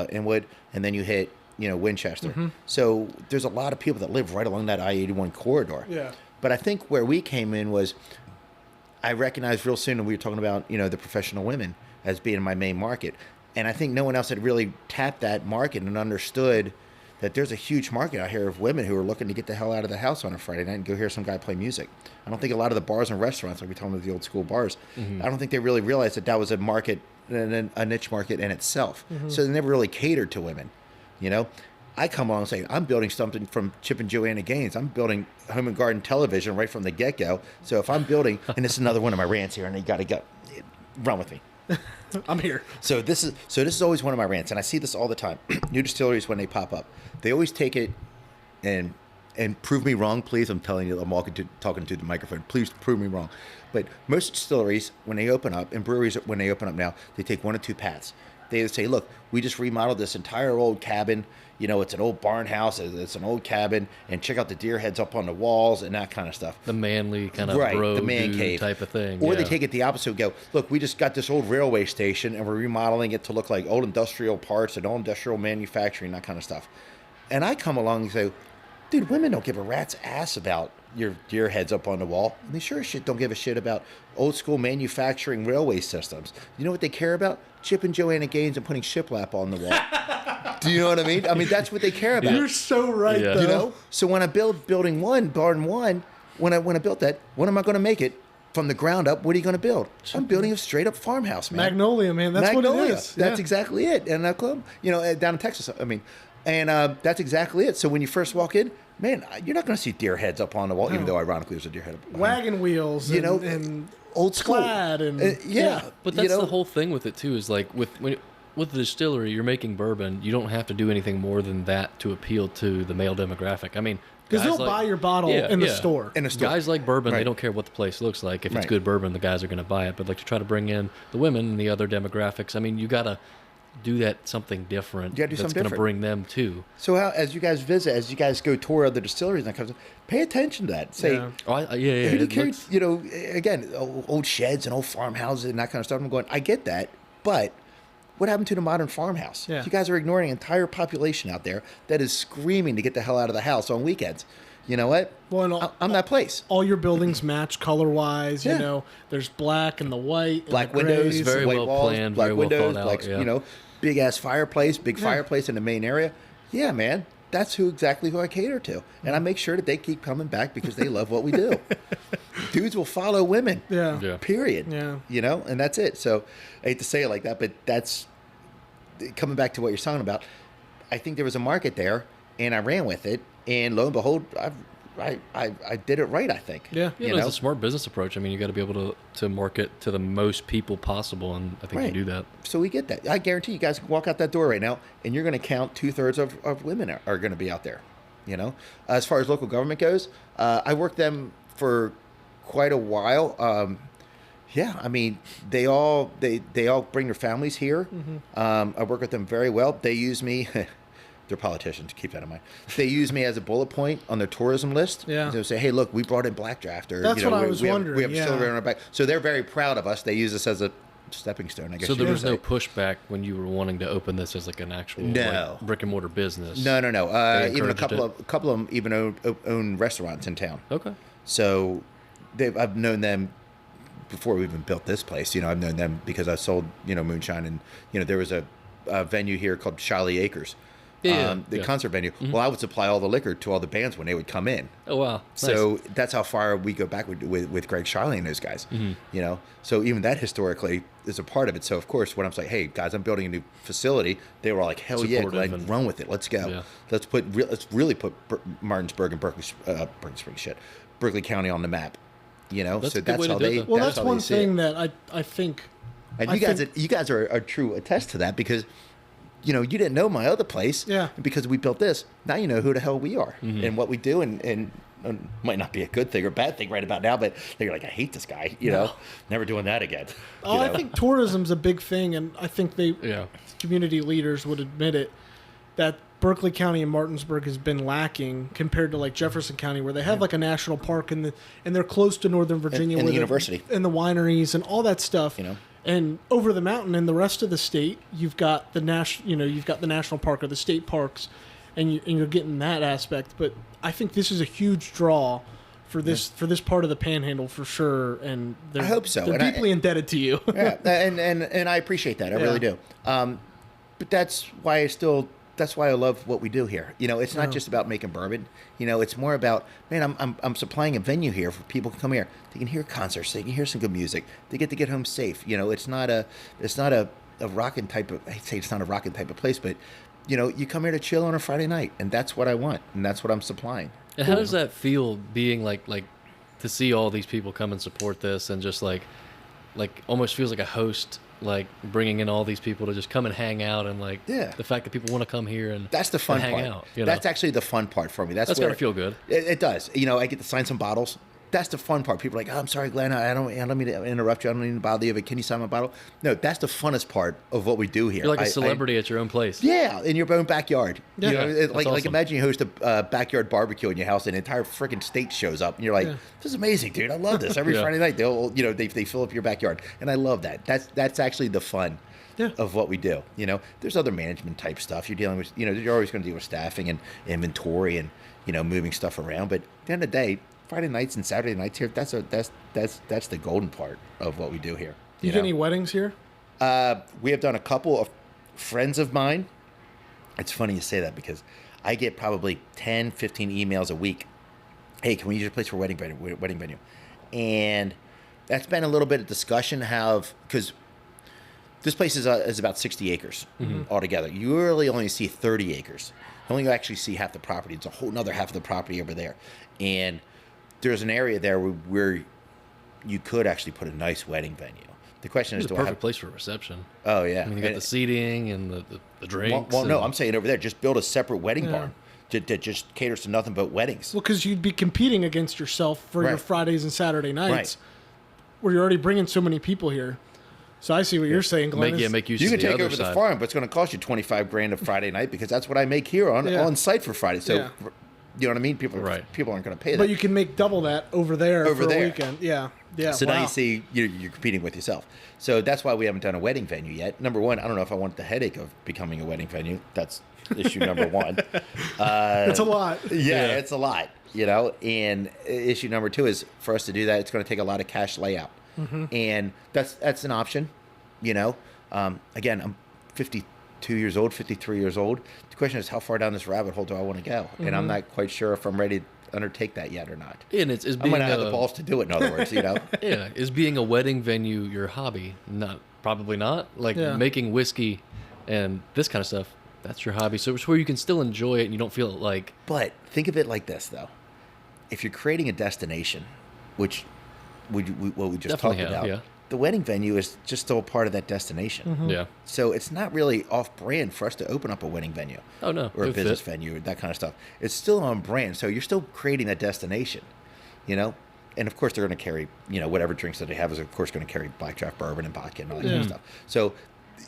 Speaker 2: Inwood, and then you hit, Winchester.
Speaker 1: Mm-hmm.
Speaker 2: So there's a lot of people that live right along that I-81 corridor.
Speaker 1: Yeah.
Speaker 2: But I think where we came in was, I recognized real soon, and we were talking about, the professional women as being my main market. And I think no one else had really tapped that market and understood that there's a huge market out here of women who are looking to get the hell out of the house on a Friday night and go hear some guy play music. I don't think a lot of the bars and restaurants, like we talking about the old school bars, I don't think they really realized that that was a market, a niche market in itself. So they never really catered to women, I come along and say, I'm building something from Chip and Joanna Gaines. I'm building home and garden television right from the get-go. So if I'm building, and this is another one of my rants here, and you got to go, run with me.
Speaker 1: I'm here.
Speaker 2: So this is always one of my rants, and I see this all the time. New distilleries, when they pop up, they always take it and prove me wrong, please. I'm telling you, I'm talking to the microphone. Please prove me wrong. But most distilleries, when they open up, and breweries, when they open up now, they take one of two paths. They say, look, we just remodeled this entire old cabin. It's an old barn house. It's an old cabin, and check out the deer heads up on the walls and that kind of stuff.
Speaker 3: The manly kind of
Speaker 2: the man cave
Speaker 3: type of thing.
Speaker 2: Or they take it the opposite and go, look, we just got this old railway station, and we're remodeling it to look like old industrial parts and old industrial manufacturing, that kind of stuff. And I come along and say, dude, women don't give a rat's ass about your deer heads up on the wall. And they sure as shit don't give a shit about old school manufacturing railway systems. You know what they care about? Chip and Joanna Gaines and putting shiplap on the wall. Do you know what I mean? I mean, that's what they care about.
Speaker 1: You're so right, though.
Speaker 2: So when I build building one, barn one, when I built that, when am I going to make it from the ground up? What are you going to build? I'm building a straight up farmhouse, man.
Speaker 1: Magnolia, man. That's what it is.
Speaker 2: That's exactly it. And down in Texas, that's exactly it. So when you first walk in, man, you're not going to see deer heads up on the wall, even though ironically there's a deer head.
Speaker 1: Wagon wheels, and
Speaker 2: old school,
Speaker 1: and
Speaker 3: But that's the whole thing with it too. Is like with the distillery, you're making bourbon. You don't have to do anything more than that to appeal to the male demographic. I mean,
Speaker 1: because they'll buy your bottle in the store.
Speaker 3: Guys like bourbon. They don't care what the place looks like. If it's good bourbon, the guys are going to buy it. But like to try to bring in the women and the other demographics. I mean, you got to do that something different. That's going to bring them too.
Speaker 2: So as you guys visit, as you guys go tour other distilleries and that kind of stuff, pay attention to that. Say, who cares? Again, old sheds and old farmhouses and that kind of stuff. I'm going, I get that, but what happened to the modern farmhouse?
Speaker 1: Yeah.
Speaker 2: You guys are ignoring an entire population out there that is screaming to get the hell out of the house on weekends. You know what?
Speaker 1: Well,
Speaker 2: I'm that place.
Speaker 1: All your buildings match color-wise.
Speaker 2: Yeah.
Speaker 1: There's black and the white,
Speaker 2: black
Speaker 1: and the
Speaker 2: windows,
Speaker 1: grays.
Speaker 3: very
Speaker 2: white
Speaker 3: well
Speaker 2: walls,
Speaker 3: planned,
Speaker 2: black
Speaker 3: very well
Speaker 2: windows,
Speaker 3: thought out.
Speaker 2: big ass fireplace, fireplace in the main area. Yeah, man. That's exactly who I cater to. And I make sure that they keep coming back because they love what we do. Dudes will follow women.
Speaker 1: Yeah.
Speaker 2: Period.
Speaker 1: Yeah.
Speaker 2: And that's it. So I hate to say it like that, but that's coming back to what you're talking about. I think there was a market there, and I ran with it, and lo and behold, I did it right, I think.
Speaker 1: Yeah.
Speaker 3: It's a smart business approach. I mean, you got to be able to market to the most people possible, and I think you do that.
Speaker 2: So we get that. I guarantee you guys can walk out that door right now, and you're going to count 2/3 of women are going to be out there. As far as local government goes, I worked them for quite a while. I mean, they all bring their families here. I work with them very well. They use me. They're politicians, keep that in mind. They use me as a bullet point on their tourism list.
Speaker 1: Yeah.
Speaker 2: They'll say, hey, look, we brought in Black Draft. Or,
Speaker 1: That's what I was wondering.
Speaker 2: We have distillery on our back. So they're very proud of us. They use us as a stepping stone, I guess.
Speaker 3: So there was no pushback when you were wanting to open this as like an actual brick and mortar business?
Speaker 2: No. Even a couple of them even own restaurants in town.
Speaker 3: Okay.
Speaker 2: So I've known them before we even built this place. I've known them because I sold, moonshine. And, there was a venue here called Shiley Acres. The concert venue. Well, I would supply all the liquor to all the bands when they would come in.
Speaker 3: Oh, wow.
Speaker 2: So that's how far we go back with Greg Shiley and those guys. So even that historically is a part of it. So of course, when I'm like, hey guys, I'm building a new facility, they were all like, hell yeah, Glenn, run with it. Let's go. Yeah. Let's really put Martinsburg and Berkeley County on the map.
Speaker 3: That's
Speaker 2: how they.
Speaker 1: Well, that's one thing that I think.
Speaker 2: And you guys are a true attest to that because. You didn't know my other place.
Speaker 1: Yeah.
Speaker 2: Because we built this. Now you know who the hell we are and what we do. And might not be a good thing or bad thing right about now, but they're like, I hate this guy, you know, never doing that again.
Speaker 1: Oh, I think tourism's a big thing, and I think community leaders would admit it, that Berkeley County and Martinsburg has been lacking compared to like Jefferson County, where they have like a national park and they're close to Northern Virginia,
Speaker 2: and the university
Speaker 1: and the wineries and all that stuff.
Speaker 2: You know,
Speaker 1: and over the mountain in the rest of the state, you've got the national park or the state parks, and you're getting that aspect. But I think this is a huge draw for this part of the Panhandle for sure, and
Speaker 2: I hope so.
Speaker 1: They're deeply indebted to you.
Speaker 2: Yeah, and I appreciate that. I really do. But that's why I love what we do here. You know, it's not just about making bourbon. You know, it's more about, man, I'm supplying a venue here for people to come here. They can hear concerts. They can hear some good music. They get home safe. You know, it's not a rockin' type of. I'd say it's not a rockin' type of place, but you know, you come here to chill on a Friday night, and that's what I want, and that's what I'm supplying.
Speaker 3: And how does that feel, being like to see all these people come and support this, and just like almost feels like a host, like bringing in all these people to just come and hang out, and like the fact that people want to come here and
Speaker 2: that's the fun
Speaker 3: hang
Speaker 2: part.
Speaker 3: out. You know?
Speaker 2: That's actually the fun part for me. That's
Speaker 3: gotta feel good.
Speaker 2: It does. You know, I get to sign some bottles. That's the fun part. People are like, oh, I'm sorry, Glenn. I don't mean to interrupt you. I don't mean to bother you, but can you sign my bottle? No, that's the funnest part of what we do here.
Speaker 3: You're like a celebrity at your own place.
Speaker 2: Yeah, in your own backyard.
Speaker 1: Yeah.
Speaker 2: You know, like
Speaker 3: awesome.
Speaker 2: imagine you host a backyard barbecue in your house, and the entire freaking state shows up, and you're like, this is amazing, dude. I love this. Every Friday night, they fill up your backyard, and I love that. That's actually the fun. Of what we do. You know, there's other management type stuff you're dealing with. You know, you're always going to deal with staffing and inventory and, you know, moving stuff around. But at the end of the day, Friday nights and Saturday nights here, that's the golden part of what we do here.
Speaker 1: You get any weddings here?
Speaker 2: We have done a couple of friends of mine. It's funny you say that because I get probably 10, 15 emails a week. Hey, can we use your place for wedding venue? And that's been a little bit of discussion because this place is about 60 acres altogether. You really only see 30 acres. You only actually see half the property. It's a whole other half of the property over there. And there's an area there where you could actually put a nice wedding venue. The question is,
Speaker 3: It's a perfect place for a reception.
Speaker 2: Oh, yeah.
Speaker 3: I mean, you got the seating and the drinks.
Speaker 2: Well, no, I'm saying over there, just build a separate wedding barn that just caters to nothing but weddings.
Speaker 1: Well, because you'd be competing against yourself for your Fridays and Saturday nights, where you're already bringing so many people here. So I see what you're saying, Glenn.
Speaker 3: Make use
Speaker 2: you
Speaker 3: of
Speaker 2: can
Speaker 3: the
Speaker 2: take
Speaker 3: other
Speaker 2: over
Speaker 3: side.
Speaker 2: the farm, but it's going to cost you $25,000 a Friday night because that's what I make here on site for Friday. So, you know what I mean? People aren't going to pay that.
Speaker 1: But you can make double that over there for a weekend. Yeah.
Speaker 2: So now you see you're competing with yourself. So that's why we haven't done a wedding venue yet. Number one, I don't know if I want the headache of becoming a wedding venue. That's issue number one.
Speaker 1: It's a lot.
Speaker 2: Yeah, it's a lot. You know, and issue number two is for us to do that, it's going to take a lot of cash layout, and that's an option. You know, again, I'm 52 years old, 53 years old. The question is, how far down this rabbit hole do I want to go? And I'm not quite sure if I'm ready to undertake that yet or not.
Speaker 3: And it's
Speaker 2: I
Speaker 3: being
Speaker 2: might not have the balls to do it, in other words, you know?
Speaker 3: Yeah. Is being a wedding venue your hobby? Probably not. Like making whiskey and this kind of stuff, that's your hobby. So it's where you can still enjoy it and you don't feel like...
Speaker 2: But think of it like this, though. If you're creating a destination, which what we just talked about, the wedding venue is just still a part of that destination.
Speaker 3: Yeah.
Speaker 2: So it's not really off-brand for us to open up a wedding venue.
Speaker 3: Oh, no.
Speaker 2: Or a business venue, or that kind of stuff. It's still on brand. So you're still creating that destination, you know? And, of course, they're going to carry, you know, whatever drinks that they have is, of course, going to carry Black Draft bourbon and vodka and all that kind of stuff. So,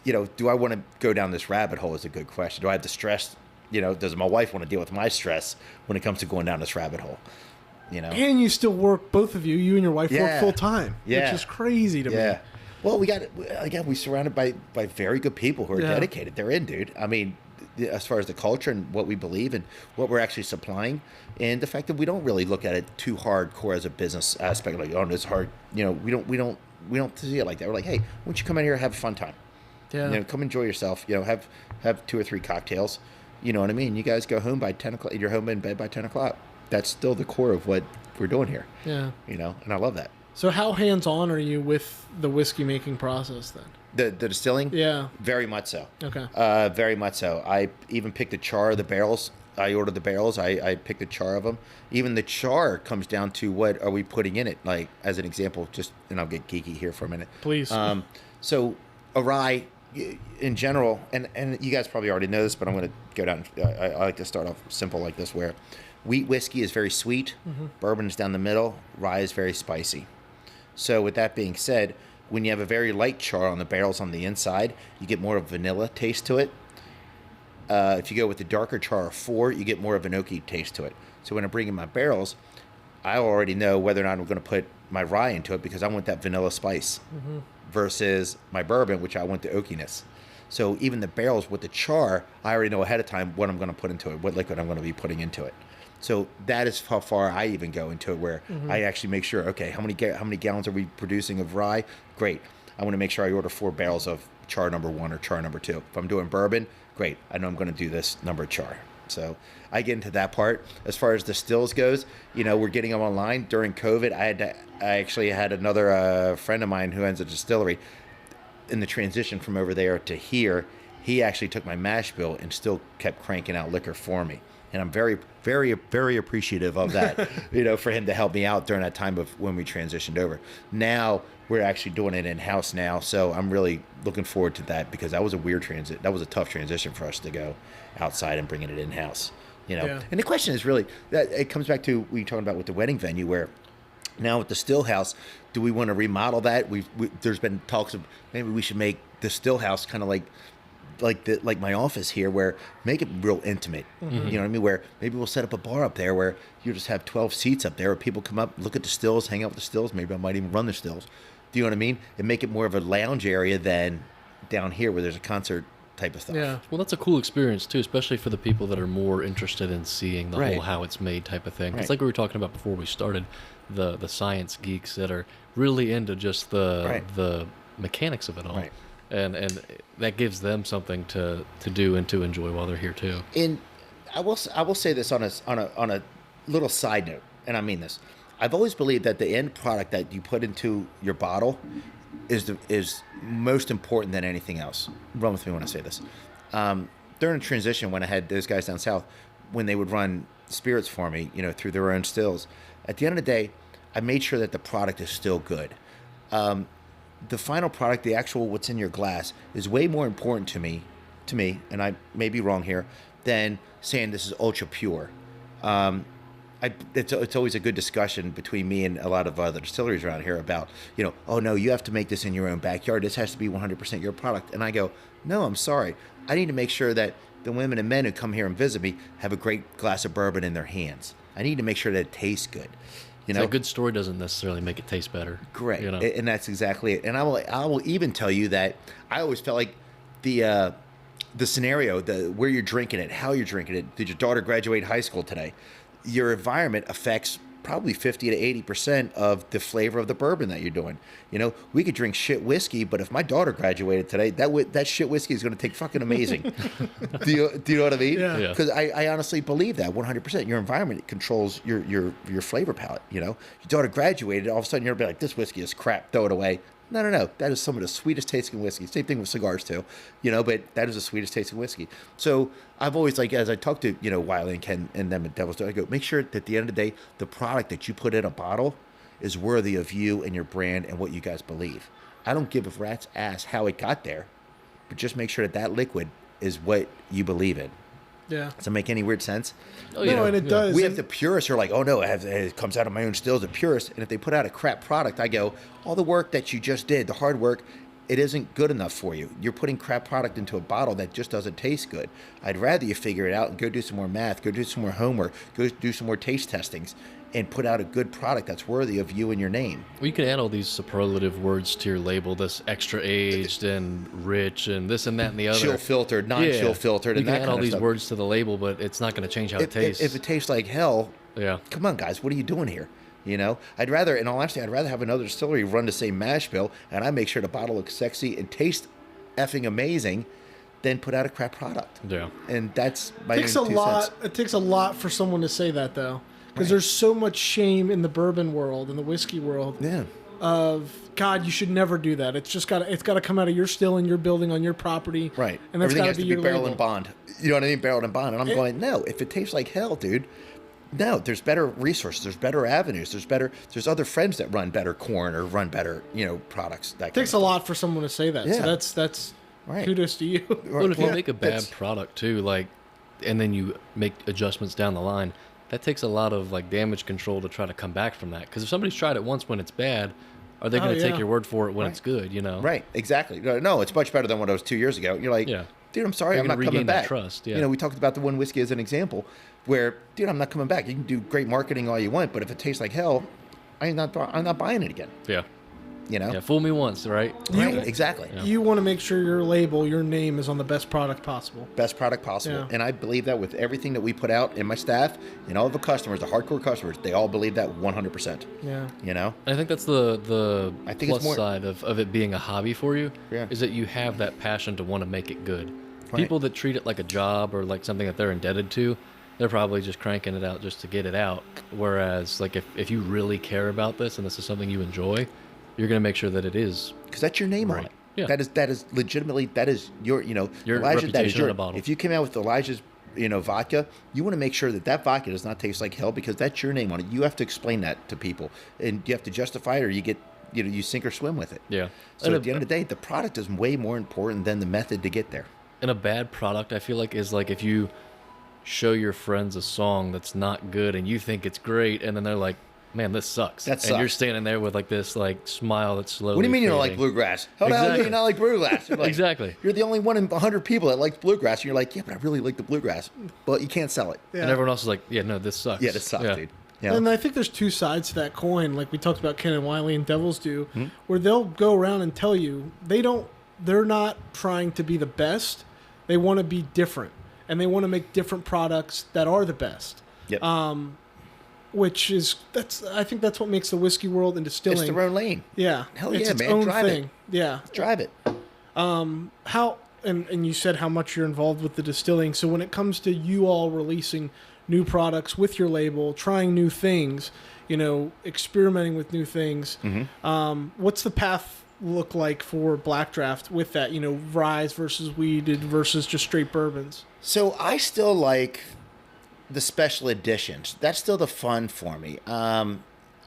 Speaker 2: you know, do I want to go down this rabbit hole is a good question. Do I have the stress, you know, does my wife want to deal with my stress when it comes to going down this rabbit hole? You know,
Speaker 1: and you still work, both of you and your wife work full time, which is crazy to me.
Speaker 2: Well, we're surrounded by very good people who are dedicated. They're in, dude. I mean, as far as the culture and what we believe and what we're actually supplying, and the fact that we don't really look at it too hardcore as a business aspect, like, oh, it's hard. You know, we don't see it like that. We're like, hey, why don't you come in here and have a fun time?
Speaker 1: Yeah.
Speaker 2: You know, come enjoy yourself. You know, have 2 or 3 cocktails. You know what I mean? You guys go home by 10 o'clock. You're home in bed by 10 o'clock. That's still the core of what we're doing here. Yeah. You know, and I love that.
Speaker 1: So how hands-on are you with the whiskey making process then?
Speaker 2: The distilling?
Speaker 1: Yeah.
Speaker 2: Very much so.
Speaker 1: Okay.
Speaker 2: Very much so. I even picked the char of the barrels. I ordered the barrels. I picked the char of them. Even the char comes down to what are we putting in it. Like, as an example, and I'll get geeky here for a minute.
Speaker 1: Please.
Speaker 2: So a rye, in general, and you guys probably already know this, but I'm going to go down. I like to start off simple like this, where Wheat whiskey is very sweet. Bourbon is down the middle. Rye is very spicy. So with that being said, when you have a very light char on the barrels on the inside, you get more of vanilla taste to it. If you go with the darker char of 4, you get more of an oaky taste to it. So when I bring in my barrels, I already know whether or not I'm going to put my rye into it because I want that vanilla spice versus my bourbon, which I want the oakiness. So even the barrels with the char, I already know ahead of time what I'm going to put into it, what liquid I'm going to be putting into it. So that is how far I even go into it, where I actually make sure, okay, how many gallons are we producing of rye? Great. I want to make sure I order 4 barrels of char number 1 or char number 2. If I'm doing bourbon, great. I know I'm going to do this number of char. So I get into that part. As far as the stills goes, we're getting them online. During COVID, I actually had another friend of mine who owns a distillery. In the transition from over there to here, he actually took my mash bill and still kept cranking out liquor for me. And I'm very, very, very appreciative of that, for him to help me out during that time of when we transitioned over. Now we're actually doing it in-house now. So I'm really looking forward to that because that was a weird transit. That was a tough transition for us to go outside and bringing it in-house,
Speaker 1: Yeah.
Speaker 2: And the question is really that it comes back to what you're talking about with the wedding venue, where now with the still house, do we want to remodel that? There's been talks of maybe we should make the still house kind of like my office here, where make it real intimate. You know what I mean? Where maybe we'll set up a bar up there where you just have 12 seats up there where people come up, look at the stills, hang out with the stills. Maybe I might even run the stills. Do you know what I mean? And make it more of a lounge area than down here where there's a concert type of stuff.
Speaker 1: Yeah.
Speaker 3: Well, that's a cool experience too, especially for the people that are more interested in seeing the
Speaker 2: Right.
Speaker 3: whole how it's made type of thing. It's
Speaker 2: Right.
Speaker 3: like we were talking about before we started, the science geeks that are really into just the mechanics of it all.
Speaker 2: Right.
Speaker 3: And that gives them something to do and to enjoy while they're here too.
Speaker 2: And I will say this on a little side note, and I mean this. I've always believed that the end product that you put into your bottle is most important than anything else. Run with me when I say this. During the transition, when I had those guys down south, when they would run spirits for me, through their own stills, at the end of the day, I made sure that the product is still good. The final product, the actual what's in your glass, is way more important to me, and I may be wrong here, than saying this is ultra pure. It's always a good discussion between me and a lot of other distilleries around here about, oh no, you have to make this in your own backyard. This has to be 100% your product. And I go, no, I'm sorry. I need to make sure that the women and men who come here and visit me have a great glass of bourbon in their hands. I need to make sure that it tastes good.
Speaker 3: So a good story doesn't necessarily make it taste better.
Speaker 2: Correct. And that's exactly it. And I will even tell you that I always felt like the scenario, where you're drinking it, how you're drinking it. Did your daughter graduate high school today? Your environment affects probably 50 to 80% of the flavor of the bourbon that you're doing. We could drink shit whiskey, but if my daughter graduated today, that shit whiskey is going to take fucking amazing. Do you know what I mean?
Speaker 1: Yeah.
Speaker 2: Because I honestly believe that 100%. Your environment controls your flavor palette. Your daughter graduated, all of a sudden you're going to be like, this whiskey is crap, throw it away. No. That is some of the sweetest tasting whiskey. Same thing with cigars too, but that is the sweetest tasting whiskey. So I've always, as I talk to, Wiley and Ken and them at Devil's Door, I go, make sure that at the end of the day, the product that you put in a bottle is worthy of you and your brand and what you guys believe. I don't give a rat's ass how it got there, but just make sure that liquid is what you believe in.
Speaker 1: Yeah.
Speaker 2: Does that make any weird sense?
Speaker 1: Oh, no, and it does.
Speaker 2: We have the purists who are like, oh no, it comes out of my own stills, the purists. And if they put out a crap product, I go, all the work that you just did, the hard work, it isn't good enough for you. You're putting crap product into a bottle that just doesn't taste good. I'd rather you figure it out and go do some more math, go do some more homework, go do some more taste testings, and put out a good product that's worthy of you and your name.
Speaker 3: Well, you can add all these superlative words to your label, this extra aged and rich and this and that and the other.
Speaker 2: Chill filtered, non-chill filtered,
Speaker 3: you
Speaker 2: and
Speaker 3: can
Speaker 2: that
Speaker 3: add
Speaker 2: kind
Speaker 3: all
Speaker 2: of
Speaker 3: these
Speaker 2: stuff.
Speaker 3: words to the label, but it's not going to change how it tastes.
Speaker 2: If it tastes like hell,
Speaker 3: yeah.
Speaker 2: Come on, guys, what are you doing here? I'd rather, in all honesty, have another distillery run the same mash bill, and I make sure the bottle looks sexy and tastes effing amazing, than put out a crap product.
Speaker 3: Yeah.
Speaker 2: And that's my
Speaker 1: It takes
Speaker 2: own
Speaker 1: a
Speaker 2: 2
Speaker 1: lot.
Speaker 2: cents.
Speaker 1: It takes a lot for someone to say that, though, because there's so much shame in the bourbon world and the whiskey world.
Speaker 2: Yeah.
Speaker 1: Of God, you should never do that. It's got to come out of your still in your building on your property.
Speaker 2: Right.
Speaker 1: And that's
Speaker 2: Everything
Speaker 1: got
Speaker 2: has
Speaker 1: to
Speaker 2: to
Speaker 1: be
Speaker 2: be
Speaker 1: your
Speaker 2: barrel
Speaker 1: label.
Speaker 2: and bond. You know what I mean? Barrel and bond. And I'm going, no, if it tastes like hell, dude, no, there's better resources. There's better avenues. There's other friends that run better corn or run better, products. That
Speaker 1: It takes a lot for someone to say that.
Speaker 2: Yeah.
Speaker 1: So that's
Speaker 2: Right.
Speaker 1: kudos to you.
Speaker 3: Well, if you
Speaker 2: Well,
Speaker 3: make a bad
Speaker 2: that's-
Speaker 3: product too, and then you make adjustments down the line, that takes a lot of like damage control to try to come back from that. Because if somebody's tried it once when it's bad, are they going to take your word for it when it's good? You know,
Speaker 2: Right, exactly. No, it's much better than what it was 2 years ago. You're like, dude, I'm sorry,
Speaker 3: You're
Speaker 2: I'm
Speaker 3: gonna
Speaker 2: not coming
Speaker 3: regain that
Speaker 2: back.
Speaker 3: trust, yeah.
Speaker 2: You know, we talked about the one whiskey as an example, where, dude, I'm not coming back. You can do great marketing all you want, but if it tastes like hell, I'm not buying it again.
Speaker 3: Yeah.
Speaker 2: You know?
Speaker 3: Yeah. Fool me once, right?
Speaker 2: Right, exactly.
Speaker 1: You want to make sure your label, your name is on the best product possible.
Speaker 2: Best product possible.
Speaker 1: Yeah.
Speaker 2: And I believe that with everything that we put out in my staff and all of the customers, the hardcore customers, they all believe that 100%.
Speaker 1: Yeah.
Speaker 2: You know?
Speaker 3: I think that's the
Speaker 2: I think
Speaker 3: plus
Speaker 2: it's more-
Speaker 3: side of it being a hobby for you.
Speaker 2: Yeah.
Speaker 3: Is that you have that passion to want to make it good.
Speaker 2: Right.
Speaker 3: People that treat it like a job or like something that they're indebted to, they're probably just cranking it out just to get it out. Whereas, like, if you really care about this and this is something you enjoy, you're going to make sure that it is.
Speaker 2: Because that's your name on
Speaker 3: Right.
Speaker 2: it.
Speaker 3: Yeah.
Speaker 2: That is legitimately, that is your, you know,
Speaker 3: Your
Speaker 2: Elijah, that is
Speaker 3: reputation on a bottle.
Speaker 2: If you came out with Elijah's, you know, vodka, you want to make sure that that vodka does not taste like hell because that's your name on it. You have to explain that to people, and you have to justify it, or you get, you know, you sink or swim with it.
Speaker 3: Yeah.
Speaker 2: So
Speaker 3: And
Speaker 2: at the end of the day, the product is way more important than the method to get there.
Speaker 3: And a bad product, I feel like, is like if you show your friends a song that's not good and you think it's great, and then they're like, man, this sucks.
Speaker 2: That
Speaker 3: And you're
Speaker 2: sucks.
Speaker 3: standing there with like this like smile that's slowly
Speaker 2: What do you mean you don't like
Speaker 3: fading.
Speaker 2: bluegrass? How the hell do you
Speaker 3: Exactly.
Speaker 2: not like bluegrass? You're like,
Speaker 3: Exactly.
Speaker 2: You're the only one in 100 people that likes bluegrass, and you're like, yeah, but I really like the bluegrass, but you can't sell it.
Speaker 1: Yeah.
Speaker 3: And everyone else is like, yeah, no, this sucks.
Speaker 2: Yeah, this sucks, dude. Yeah.
Speaker 1: And I think there's two sides to that coin, like we talked about Ken and Wiley and Devils do, where they'll go around and tell you they're not trying to be the best. They want to be different, and they want to make different products that are the best.
Speaker 2: Yep.
Speaker 1: I think that's what makes the whiskey world and distilling.
Speaker 2: It's their own lane.
Speaker 1: Yeah.
Speaker 2: Hell
Speaker 1: it's
Speaker 2: yeah,
Speaker 1: its
Speaker 2: man.
Speaker 1: own
Speaker 2: Drive it.
Speaker 1: thing. Yeah.
Speaker 2: Drive it.
Speaker 1: How and you said how much you're involved with the distilling. So when it comes to you all releasing new products with your label, trying new things, you know, experimenting with new things, what's the path look like for Black Draft with that? You know, ryes versus weeded versus just straight bourbons.
Speaker 2: So I still like the special editions. That's still the fun for me.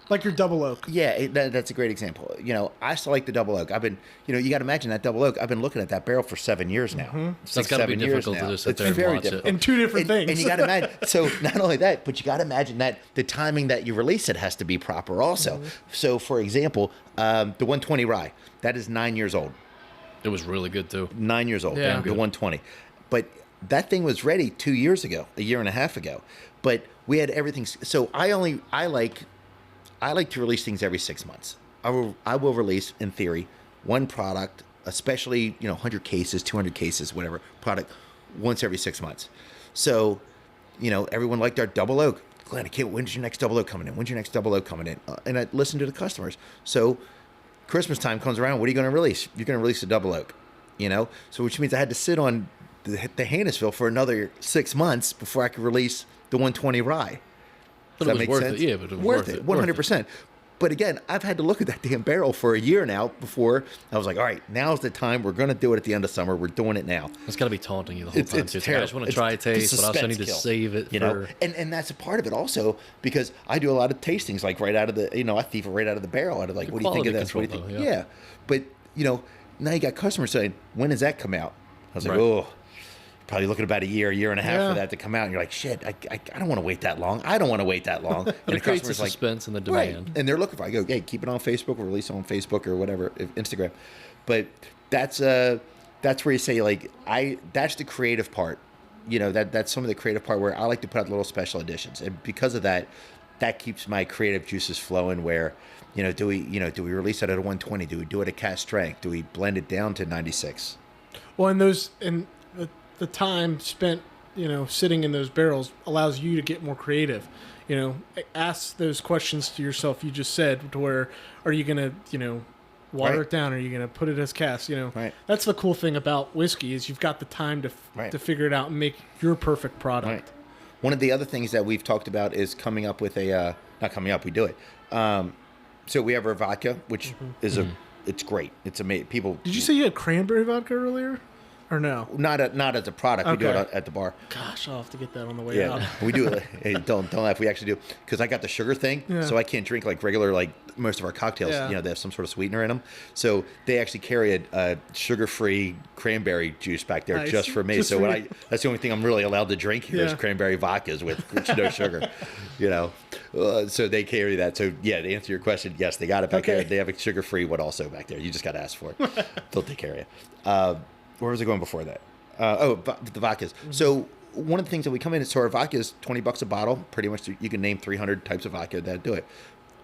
Speaker 1: Like your double oak.
Speaker 2: Yeah, that's a great example. You know, I still like the double oak. I've been, you know, you got to imagine that double oak. I've been looking at that barrel for 7 years now.
Speaker 3: That's gotta be
Speaker 2: 7 years
Speaker 3: difficult to
Speaker 2: now.
Speaker 3: just sit
Speaker 2: It's
Speaker 3: there and
Speaker 2: very
Speaker 3: watch it.
Speaker 2: difficult.
Speaker 1: And two different things.
Speaker 2: And you got to imagine. So not only that, but you got to imagine that the timing that you release it has to be proper also. So for example, the 120 rye, that is 9 years old.
Speaker 3: It was really good too.
Speaker 2: 9 years old.
Speaker 1: Yeah.
Speaker 2: The 120. But that thing was ready 2 years ago, a year and a half ago. But we had everything. So I like to release things every 6 months. I will release, in theory, one product, especially, you know, 100 cases, 200 cases, whatever product, once every 6 months. So, you know, everyone liked our double oak. Glenn, I can't. When's your next double oak coming in? When's your next double oak coming in? And I listen to the customers. So, Christmas time comes around. What are you going to release? You're going to release a double oak, you know. So, which means I had to sit on the Hannisville for another 6 months before I could release the 120 rye.
Speaker 3: But
Speaker 2: Does
Speaker 3: it
Speaker 2: that
Speaker 3: was
Speaker 2: make
Speaker 3: worth
Speaker 2: sense?
Speaker 3: it. Yeah, but it was
Speaker 2: worth it, 100%. But again, I've had to look at that damn barrel for a year now before I was like, all right, now's the time. We're going to do it at the end of summer. We're doing it now.
Speaker 3: It's got to be taunting you the whole time too. It's like, I just want to
Speaker 2: terrible.
Speaker 3: try a taste, but I also need to
Speaker 2: suspense
Speaker 3: save it
Speaker 2: you
Speaker 3: for.
Speaker 2: know, and that's a part of it also because I do a lot of tastings like right out of the, you know, I thief it right out of the barrel out of like,
Speaker 3: Good
Speaker 2: what do you think of
Speaker 3: quality
Speaker 2: this? What do you
Speaker 3: control,
Speaker 2: think?
Speaker 3: though,
Speaker 2: Yeah. But you know, now you got customers saying, when does that come out? I was like,
Speaker 3: Right.
Speaker 2: oh, probably looking about a year and a half
Speaker 1: Yeah.
Speaker 2: for that to come out. And you're like, shit, I don't want to wait that long. I don't want to wait that long. And
Speaker 3: But it creates the suspense and the demand.
Speaker 2: Right. And they're looking for, I go, hey, keep it on Facebook or release it on Facebook or whatever, Instagram. But that's where you say, like, that's the creative part. You know, that's some of the creative part where I like to put out little special editions. And because of that, that keeps my creative juices flowing where, you know, do we release it at a 120? Do we do it at cast strength? Do we blend it down to 96?
Speaker 1: Well, and the time spent, you know, sitting in those barrels allows you to get more creative. You know, ask those questions to yourself. You just said, to where are you gonna, you know, water
Speaker 2: Right.
Speaker 1: it down? Are you gonna put it as cast? You know,
Speaker 2: Right.
Speaker 1: That's the cool thing about whiskey is you've got the time to
Speaker 2: Right.
Speaker 1: to figure it out and make your perfect product.
Speaker 2: Right. One of the other things that we've talked about is coming up with a not coming up, we do it. So we have our vodka, which is it's great. It's amazing. People.
Speaker 1: Did you say you had cranberry vodka earlier? Or no?
Speaker 2: Not as a product. We do it at the bar.
Speaker 1: Gosh, I'll have to get that on the way out.
Speaker 2: We do it. Hey, don't laugh. We actually do, because I got the sugar thing, so I can't drink like regular, like most of our cocktails.
Speaker 1: Yeah.
Speaker 2: You know, they have some sort of sweetener in them. So they actually carry a sugar-free cranberry juice back there just for me. So that's the only thing I'm really allowed to drink. There's cranberry vodkas with no sugar. You know, so they carry that. So yeah, to answer your question, yes, they got it back there. They have a sugar-free one also back there. You just got to ask for it. They'll take care of you. Where was I going before that? The vodkas. Mm-hmm. So one of the things that we come in, so our vodka is $20 a bottle. Pretty much, you can name 300 types of vodka that do it.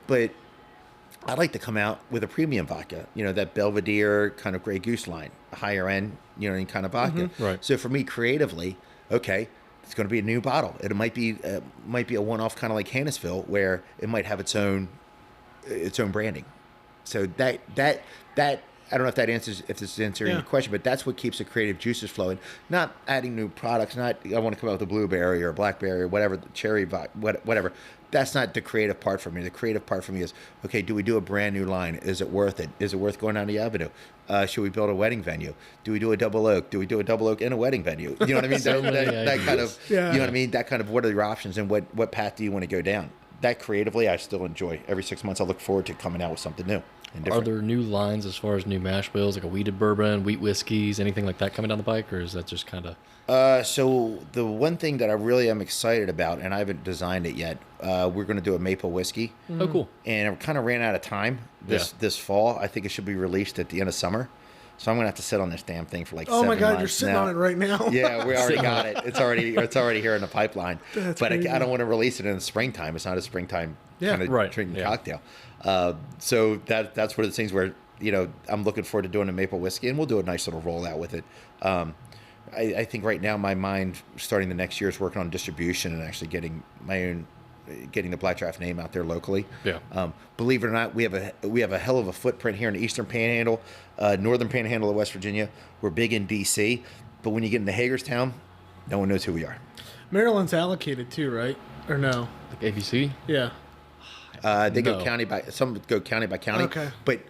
Speaker 2: But I like to come out with a premium vodka. You know, that Belvedere kind of Grey Goose line, higher end, you know, any kind of vodka.
Speaker 3: Mm-hmm. Right.
Speaker 2: So for me, creatively, okay, it's going to be a new bottle. It might be a one-off, kind of like Hannisville, where it might have its own branding. So that I don't know if this is answering your question, but that's what keeps the creative juices flowing. Not adding new products. Not I want to come out with a blueberry or a blackberry or whatever, the cherry, whatever. That's not the creative part for me. The creative part for me is, okay, do we do a brand new line? Is it worth it? Is it worth going down the avenue? Should we build a wedding venue? Do we do a double oak? Do we do a double oak in a wedding venue? You know what I mean? that kind of, you know what I mean? That kind of, what are your options and what path do you want to go down? That creatively, I still enjoy. Every 6 months, I look forward to coming out with something new.
Speaker 3: Are there new lines as far as new mash bills, like a wheated bourbon, wheat whiskeys, anything like that coming down the pike, or is that just kind of?
Speaker 2: So the one thing that I really am excited about, and I haven't designed it yet, we're going to do a maple whiskey.
Speaker 3: Mm-hmm. Oh, cool!
Speaker 2: And it kind of ran out of time this fall. I think it should be released at the end of summer. So I'm going to have to sit on this damn thing for like 7 months.
Speaker 1: Oh my God, you're sitting on it right now.
Speaker 2: Yeah, we already got it. It's already here in the pipeline.
Speaker 1: That's
Speaker 2: but
Speaker 1: crazy.
Speaker 2: I don't want to release it in the springtime. It's not a springtime kind of drinking cocktail. So that's one of the things where, you know, I'm looking forward to doing a maple whiskey, and we'll do a nice little rollout with it. I think right now my mind, starting the next year, is working on distribution and actually getting the Black Draft name out there locally.
Speaker 3: Yeah.
Speaker 2: Believe it or not, we have a hell of a footprint here in the Eastern Panhandle, Northern Panhandle of West Virginia. We're big in D.C., but when you get into Hagerstown, no one knows who we are.
Speaker 1: Maryland's allocated too, right? Or no?
Speaker 3: Like ABC?
Speaker 1: Yeah.
Speaker 2: They go county by county.
Speaker 1: Okay.
Speaker 2: But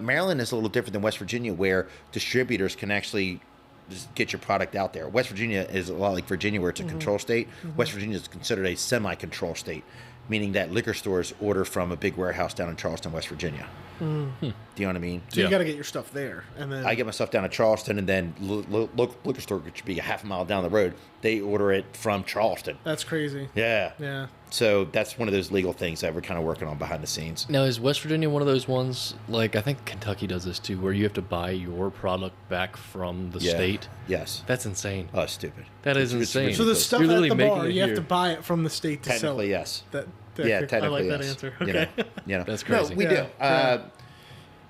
Speaker 2: Maryland is a little different than West Virginia, where distributors can actually just get your product out there. West Virginia is a lot like Virginia, where it's a control state. West Virginia is considered a semi-control state, meaning that liquor stores order from a big warehouse down in Charleston, West Virginia. Do you know what I mean?
Speaker 1: So you got to get your stuff there, and then
Speaker 2: I get my stuff down at Charleston, and then local liquor store, which would be a half a mile down the road, they order it from Charleston.
Speaker 1: That's crazy.
Speaker 2: Yeah.
Speaker 1: Yeah.
Speaker 2: So that's one of those legal things that we're kind of working on behind the scenes.
Speaker 3: Now, is West Virginia one of those ones, like I think Kentucky does this too, where you have to buy your product back from the state?
Speaker 2: Yes.
Speaker 3: That's insane.
Speaker 2: Oh, stupid.
Speaker 3: That is insane.
Speaker 1: So the stuff
Speaker 3: You're
Speaker 1: at
Speaker 3: literally
Speaker 1: the
Speaker 3: making
Speaker 1: bar,
Speaker 3: it
Speaker 1: you have
Speaker 3: here.
Speaker 1: to buy it from the state to sell
Speaker 2: Technically,
Speaker 1: it.
Speaker 2: yes.
Speaker 1: I like that
Speaker 2: yes.
Speaker 1: answer.
Speaker 2: You
Speaker 1: Okay.
Speaker 2: know.
Speaker 3: That's crazy.
Speaker 2: No, we do.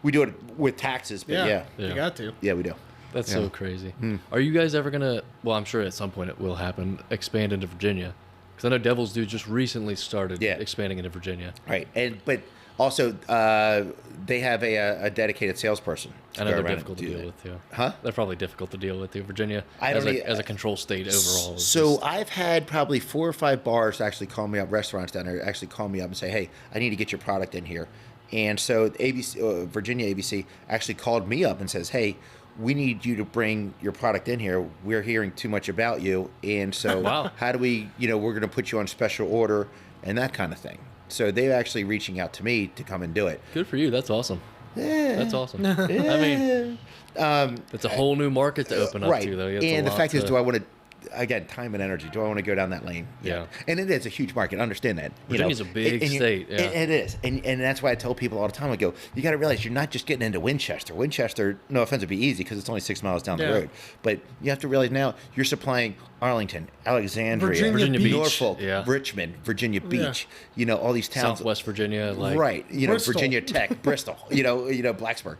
Speaker 2: We do it with taxes, but yeah.
Speaker 1: You got to.
Speaker 2: Yeah, we do.
Speaker 3: That's so crazy. Are you guys ever gonna? Well, I'm sure at some point it will happen. Expand into Virginia, because I know Devil's Due just recently started expanding into Virginia.
Speaker 2: Right, but also they have a dedicated salesperson.
Speaker 3: I know they're difficult to deal with too.
Speaker 2: Huh?
Speaker 3: They're probably difficult to deal with too. Virginia
Speaker 2: as
Speaker 3: a control state overall.
Speaker 2: So I've had probably 4 or 5 bars actually call me up, restaurants down there actually call me up and say, "Hey, I need to get your product in here." And so ABC, Virginia ABC actually called me up and says, "Hey, we need you to bring your product in here. We're hearing too much about you. And so how do we, we're going to put you on special order and that kind of thing." So they're actually reaching out to me to come and do it.
Speaker 3: Good for you. That's awesome.
Speaker 2: Yeah.
Speaker 3: That's awesome. I mean, it's a whole new market to open up to, though.
Speaker 2: And the fact is, do I want to, again, time and energy, do I want to go down that lane?
Speaker 3: Yeah.
Speaker 2: And it is a huge market. Understand that.
Speaker 3: Virginia's a big state. Yeah.
Speaker 2: It is. And that's why I tell people all the time, I go, you got to realize you're not just getting into Winchester. Winchester, no offense, would be easy because it's only 6 miles down the road. But you have to realize now you're supplying Arlington, Alexandria,
Speaker 3: Virginia Beach.
Speaker 2: Norfolk, Richmond, Virginia Beach, all these towns.
Speaker 3: Southwest Virginia.
Speaker 2: Right.
Speaker 1: Bristol.
Speaker 2: Virginia Tech, Bristol, Blacksburg.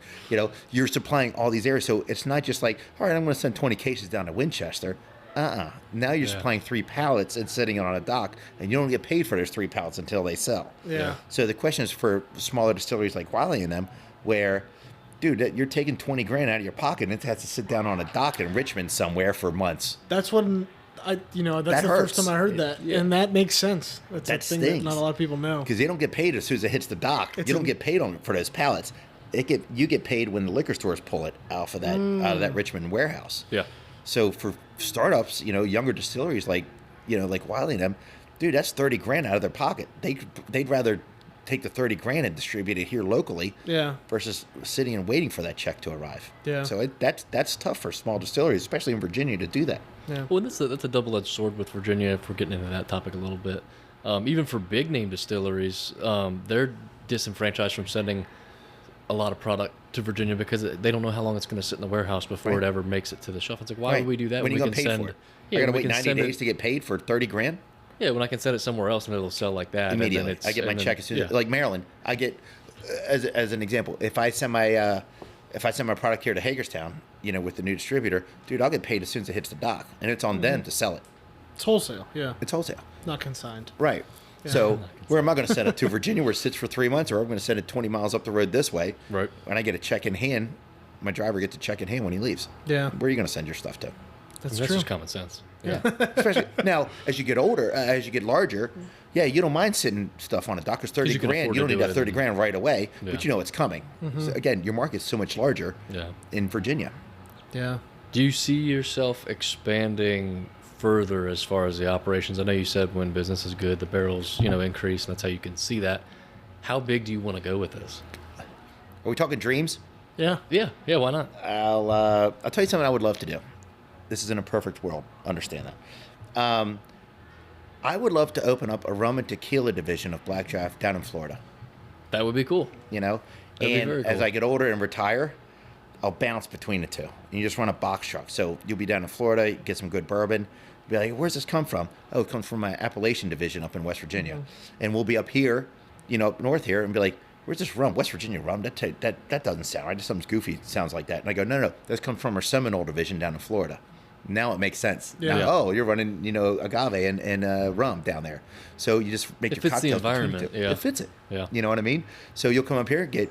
Speaker 2: You're supplying all these areas. So it's not just like, all right, I'm going to send 20 cases down to Winchester. Now you're supplying 3 pallets and sitting on a dock, and you don't get paid for those 3 pallets until they sell.
Speaker 1: Yeah.
Speaker 2: So the question is for smaller distilleries like Wiley and them, where, dude, you're taking 20 grand out of your pocket, and it has to sit down on a dock in Richmond somewhere for months.
Speaker 1: That's when that's the
Speaker 2: hurts.
Speaker 1: first time I heard that, and that makes sense. That's a thing that not a lot of people know.
Speaker 2: Because they don't get paid as soon as it hits the dock. You don't get paid for those pallets. you get paid when the liquor stores pull it out of that Richmond warehouse.
Speaker 3: Yeah.
Speaker 2: So for startups, younger distilleries like Wiley and them, dude, that's $30,000 out of their pocket. They'd rather take the $30,000 and distribute it here locally, versus sitting and waiting for that check to arrive.
Speaker 1: Yeah.
Speaker 2: So that's tough for small distilleries, especially in Virginia, to do that.
Speaker 1: Yeah.
Speaker 3: Well, that's a double-edged sword with Virginia. If we're getting into that topic a little bit, even for big name distilleries, they're disenfranchised from sending a lot of product to Virginia because they don't know how long it's going to sit in the warehouse before it ever makes it to the shelf. It's like, why would we do that?
Speaker 2: When are you going to pay for it? I got to wait 90 days to get paid for $30,000.
Speaker 3: Yeah, when I can send it somewhere else and it'll sell like that
Speaker 2: Immediately. I get my check as soon as, like Maryland, I get, as an example, if I send my product here to Hagerstown, with the new distributor, dude, I'll get paid as soon as it hits the dock, and it's on them to sell it.
Speaker 1: It's wholesale. Yeah.
Speaker 2: It's wholesale.
Speaker 1: Not consigned.
Speaker 2: Right. Yeah. So where am I going to send it to? Virginia, where it sits for 3 months, or I'm going to send it 20 miles up the road this way?
Speaker 3: Right.
Speaker 2: When I get a check in hand, my driver gets a check in hand when he leaves.
Speaker 1: Yeah.
Speaker 2: Where are you going to send your stuff to?
Speaker 1: That's
Speaker 3: true.
Speaker 1: true.
Speaker 3: Just common sense.
Speaker 2: Yeah. Especially now, as you get older, as you get larger, you don't mind sitting stuff on a dock. Because $30,000, you don't need that $30,000 right away, but it's coming. Mm-hmm. So again, your market's so much larger in Virginia.
Speaker 1: Yeah.
Speaker 3: Do you see yourself expanding further as far as the operations? I know you said when business is good, the barrels, increase, and that's how you can see that. How big do you want to go with this?
Speaker 2: Are we talking dreams?
Speaker 1: Yeah.
Speaker 3: Yeah. Why not?
Speaker 2: I'll tell you something I would love to do. This is in a perfect world. Understand that. I would love to open up a rum and tequila division of Black Draft down in Florida.
Speaker 3: That would be cool.
Speaker 2: And as I get older and retire, I'll bounce between the two. And you just run a box truck. So you'll be down in Florida, get some good bourbon. Be like, where's this come from? Oh, it comes from my Appalachian division up in West Virginia. Mm-hmm. And we'll be up here, up north here, and be like, where's this rum? West Virginia rum? That doesn't sound right. Just something goofy sounds like that. And I go, no, this comes from our Seminole division down in Florida. Now it makes sense.
Speaker 1: Yeah.
Speaker 2: Now, you're running, agave and rum down there. So you just make your cocktails.
Speaker 3: It fits the environment. Yeah.
Speaker 2: It fits it.
Speaker 3: Yeah.
Speaker 2: You know what I mean? So you'll come up here, get,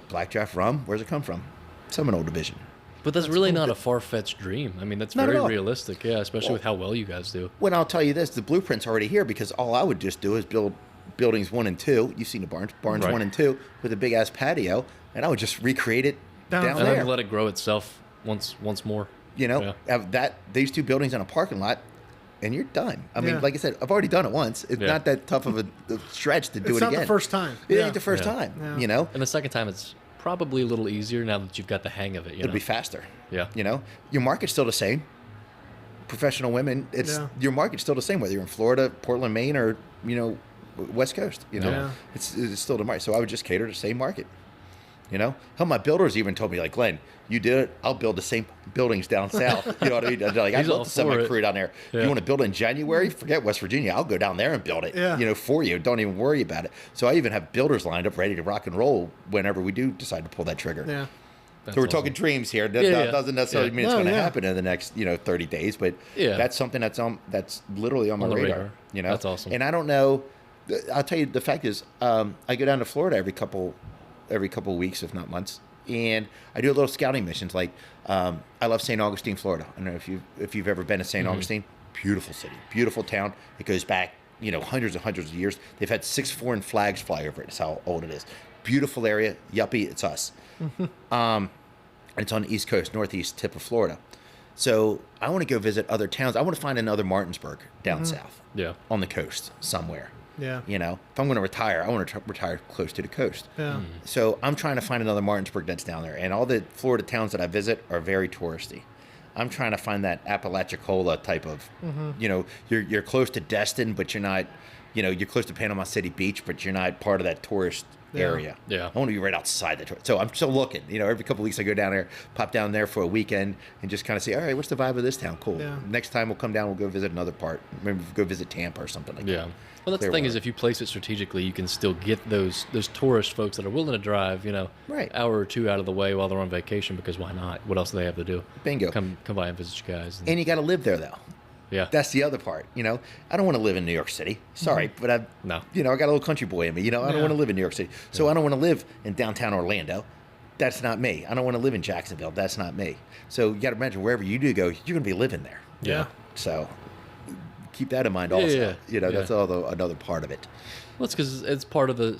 Speaker 2: Black Draft rum. Where's it come from? Seminole division.
Speaker 3: But that's really not a far-fetched dream. I mean, that's very realistic, especially with how well you guys do.
Speaker 2: Well, I'll tell you this, the blueprint's already here because all I would just do is build buildings 1 and 2. You've seen the barns
Speaker 3: right.
Speaker 2: 1 and 2 with a big-ass patio, and I would just recreate it down there.
Speaker 3: And then let it grow itself once more.
Speaker 2: Have these 2 buildings on a parking lot, and you're done. I mean, like I said, I've already done it once. It's not that tough of a stretch to do it again.
Speaker 1: It's not the first time.
Speaker 2: It ain't the first time,
Speaker 3: And the second time, it's probably a little easier now that you've got the hang of it.
Speaker 2: It'll be faster.
Speaker 3: Yeah.
Speaker 2: Your market's still the same. Professional women, your market's still the same, whether you're in Florida, Portland, Maine, or, West Coast. It's still the market. So I would just cater to the same market. Hell, my builders even told me, like, Glenn, you did it. I'll build the same buildings down south. You know what I mean? They're like, I'd love to send my crew down there. Yeah. You want to build it in January? Forget West Virginia. I'll go down there and build it, for you. Don't even worry about it. So I even have builders lined up ready to rock and roll whenever we do decide to pull that trigger.
Speaker 1: Yeah.
Speaker 2: So we're talking dreams here. That doesn't necessarily mean it's going to happen in the next, 30 days. But that's something that's literally on my radar.
Speaker 3: That's awesome.
Speaker 2: And I don't know. I'll tell you, the fact is, I go down to Florida every couple of weeks, if not months, and I do a little scouting missions. Like, I love St. Augustine, Florida. I don't know if you've ever been to St. Augustine. Beautiful city, beautiful town. It goes back, hundreds and hundreds of years. They've had 6 foreign flags fly over it. That's how old it is. Beautiful area, yuppie. It's us. It's on the East Coast, northeast tip of Florida. So I want to go visit other towns. I want to find another Martinsburg down south, on the coast somewhere.
Speaker 1: Yeah.
Speaker 2: If I'm going to retire, I want to retire close to the coast.
Speaker 1: Yeah.
Speaker 2: So I'm trying to find another Martinsburg that's down there. And all the Florida towns that I visit are very touristy. I'm trying to find that Apalachicola type of, you're close to Destin, but you're not, you're close to Panama City Beach, but you're not part of that tourist area.
Speaker 3: Yeah.
Speaker 2: I want to be right outside the tourist. So I'm still looking. Every couple of weeks I go down there, pop down there for a weekend, and just kind of see, all right, what's the vibe of this town? Cool.
Speaker 1: Yeah.
Speaker 2: Next time we'll come down, we'll go visit another part. Maybe we'll go visit Tampa or something like that.
Speaker 3: Yeah. Well, that's the thing is, if you place it strategically, you can still get those tourist folks that are willing to drive,
Speaker 2: right,
Speaker 3: hour or 2 out of the way while they're on vacation, because why not? What else do they have to do?
Speaker 2: Bingo.
Speaker 3: Come by and visit you guys.
Speaker 2: And you got to live there, though.
Speaker 3: Yeah.
Speaker 2: That's the other part. I don't want to live in New York City. Sorry, but I got a little country boy in me. I don't want to live in New York City. So I don't want to live in downtown Orlando. That's not me. I don't want to live in Jacksonville. That's not me. So you got to imagine wherever you do go, you're going to be living there.
Speaker 3: Yeah.
Speaker 2: So keep that in mind
Speaker 3: Yeah,
Speaker 2: also.
Speaker 3: yeah,
Speaker 2: You know,
Speaker 3: yeah.
Speaker 2: that's another part of it.
Speaker 3: Well, it's because it's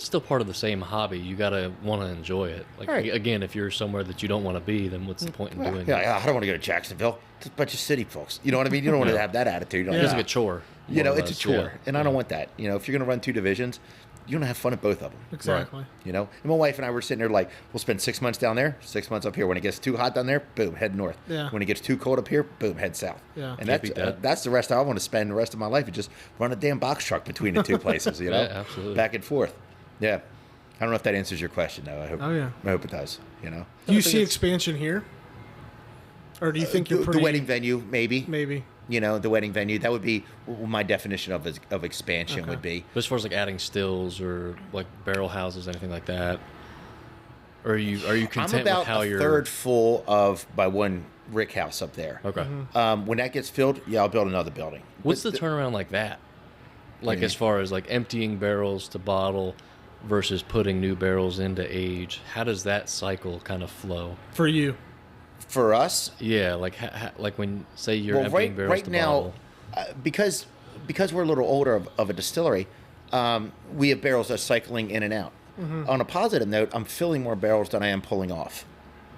Speaker 3: still part of the same hobby. You gotta want to enjoy it. Like
Speaker 2: Right.
Speaker 3: again, if you're somewhere that you don't want to be, then what's the point in doing it?
Speaker 2: Yeah, I don't want to go to Jacksonville. It's a bunch of city folks. You know what I mean? You don't want to have that attitude.
Speaker 3: It's like a chore.
Speaker 2: You know,
Speaker 3: more or
Speaker 2: it's a
Speaker 3: less,
Speaker 2: chore,
Speaker 3: yeah.
Speaker 2: and I don't want that. You know, if you're going to run 2 divisions, you want to have fun at both of them.
Speaker 1: Exactly.
Speaker 2: You know, and my wife and I were sitting there like, we'll spend 6 months down there, 6 months up here. When it gets too hot down there, boom, head north.
Speaker 1: Yeah.
Speaker 2: When it gets too cold up here, boom, head south.
Speaker 1: Yeah.
Speaker 2: And
Speaker 3: Can't beat that.
Speaker 2: that's the rest I want to spend the rest of my life. Is just run a damn box truck between the two places. You know,
Speaker 3: Yeah, absolutely.
Speaker 2: back and forth. Yeah. I don't know if that answers your question though. I hope.
Speaker 1: Oh, yeah.
Speaker 2: I hope it does. You know.
Speaker 1: Do you
Speaker 3: think
Speaker 1: see
Speaker 3: it's-
Speaker 1: expansion here? Or do you think you're
Speaker 2: The
Speaker 1: pretty...
Speaker 2: wedding venue, maybe.
Speaker 1: Maybe.
Speaker 2: You know, the wedding venue. That would be what my definition of expansion
Speaker 1: Okay.
Speaker 2: would be.
Speaker 3: But as far as like adding stills or like barrel houses, anything like that, or are you
Speaker 2: I'm
Speaker 3: content
Speaker 2: about
Speaker 3: with how
Speaker 2: a
Speaker 3: you're?
Speaker 2: third full of my one rick house up there.
Speaker 3: Okay.
Speaker 2: When that gets filled, yeah, I'll build another building.
Speaker 3: What's the turnaround like that? Like
Speaker 2: Yeah.
Speaker 3: as far as like emptying barrels to bottle versus putting new barrels into age, how does that cycle kind of flow?
Speaker 1: For you.
Speaker 2: For us,
Speaker 3: Yeah, like like when say you're emptying barrels
Speaker 2: right
Speaker 3: to
Speaker 2: now,
Speaker 3: bottle.
Speaker 2: because we're a little older of a distillery, we have barrels that are cycling in and out. On a positive note, I'm filling more barrels than I am pulling off,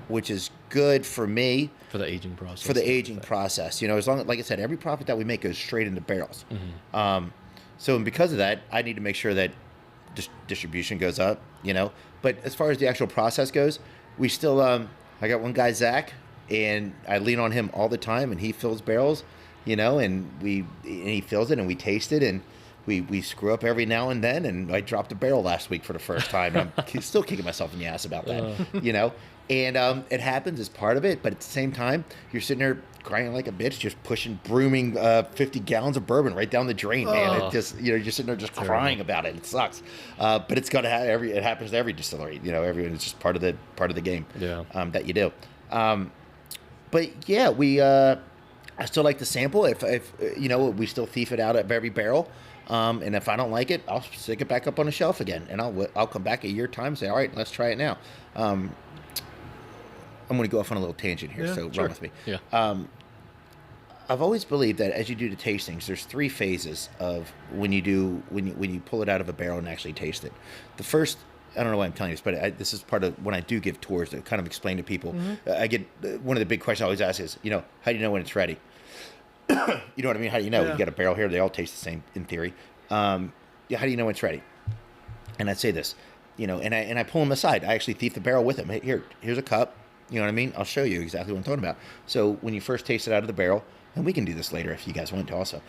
Speaker 2: which is good for me
Speaker 3: For the aging process.
Speaker 2: for the aging process. You know, as long as, like I said, every profit that we make goes straight into barrels. So, and because of that, I need to make sure that distribution goes up. You know, but as far as the actual process goes, we still. I got one guy, Zach, and I lean on him all the time, and he fills barrels. You know, and he fills it, and we taste it, and we screw up every now and then. And I dropped a barrel last week for the first time. And I'm still kicking myself in the ass about that. You know, and it happens as part of it, but at the same time, you're sitting there crying like a bitch, just brooming 50 gallons of bourbon right down the drain, man. It just, you know, you're sitting there just crying about it. It sucks, but it's gonna have it happens to every distillery. You know, it's just part of the game.
Speaker 3: Yeah.
Speaker 2: That you do. But yeah, I still like to sample. If you know, we still thief it out of every barrel. And if I don't like it, I'll stick it back up on the shelf again, and I'll come back a year time and say, all right, let's try it now. I'm going to go off on a little tangent here,
Speaker 1: Yeah,
Speaker 2: so
Speaker 3: Sure.
Speaker 2: run with me.
Speaker 3: Yeah.
Speaker 2: I've always believed that as you do the tastings, there's 3 phases of when you pull it out of a barrel and actually taste it. The first, I don't know why I'm telling you this, but this is part of when I do give tours to kind of explain to people. I get one of the big questions I always ask is, you know, how do you know when it's ready? You know what I mean? How do you know?
Speaker 1: Yeah.
Speaker 2: You got a barrel here; they all taste the same in theory. Yeah, how do you know when it's ready? And I'd say this, you know, and I pull them aside. I actually thief the barrel with them. Hey, here's a cup. You know what I mean? I'll show you exactly what I'm talking about. So when you first taste it out of the barrel, and we can do this later if you guys want to also.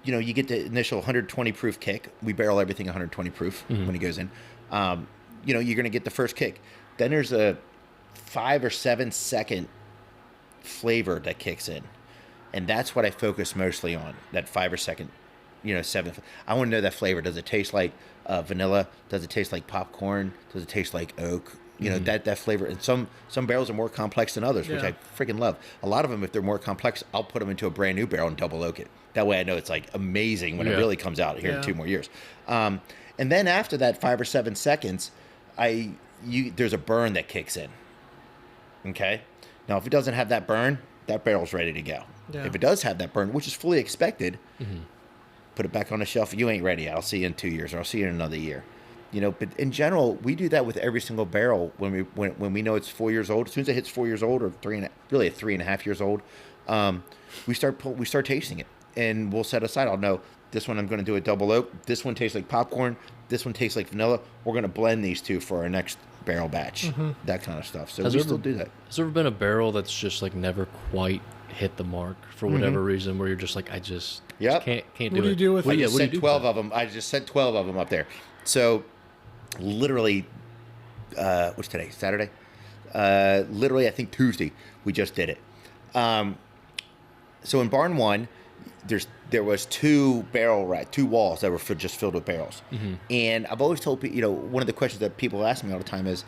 Speaker 2: You know, you get the initial 120 proof kick. We barrel everything 120 proof when it goes in. You know, you're going to get the first kick. Then there's a 5 or 7 second flavor that kicks in, and that's what I focus mostly on. That 5 or second, you know, 7. I want to know that flavor. Does it taste like vanilla? Does it taste like popcorn? Does it taste like oak? You know, that flavor. And some barrels are more complex than others, which
Speaker 1: Yeah.
Speaker 2: I freaking love. A lot of them, if they're more complex, I'll put them into a brand new barrel and double oak it. That way I know it's like amazing when it
Speaker 3: Yeah.
Speaker 2: really comes out here
Speaker 1: Yeah.
Speaker 2: in 2 more years. And then after that 5 or 7 seconds, there's a burn that kicks in. Okay? Now, if it doesn't have that burn, that barrel's ready to go.
Speaker 1: Yeah.
Speaker 2: If it does have that burn, which is fully expected, put it back on the shelf. You ain't ready. I'll see you in 2 years, or I'll see you in another year. You know, but in general, we do that with every single barrel when we know it's 4 years old. As soon as it hits 4 years old, or 3.5 years old, we start tasting it, and we'll set aside. I'll know this one I'm going to do a double oak. This one tastes like popcorn. This one tastes like vanilla. We're going to blend these two for our next barrel batch. That kind of stuff. So
Speaker 3: Has
Speaker 2: we
Speaker 3: there
Speaker 2: still
Speaker 3: ever-
Speaker 2: do that.
Speaker 3: Has there ever been a barrel that's just like never quite hit the mark for whatever reason, where you're just like, I just
Speaker 2: Yep.
Speaker 3: can't do
Speaker 1: What do you
Speaker 3: it?
Speaker 1: do with
Speaker 3: What
Speaker 1: it?
Speaker 3: do you-
Speaker 2: I just
Speaker 3: what do you
Speaker 2: sent
Speaker 3: do with
Speaker 2: 12
Speaker 3: it?
Speaker 2: of them. I just sent 12 of them up there. So, literally, what's today? Saturday? Literally, I think Tuesday, we just did it. So in barn 1, there was 2 walls that were just filled with barrels. And I've always told people, you know, one of the questions that people ask me all the time is,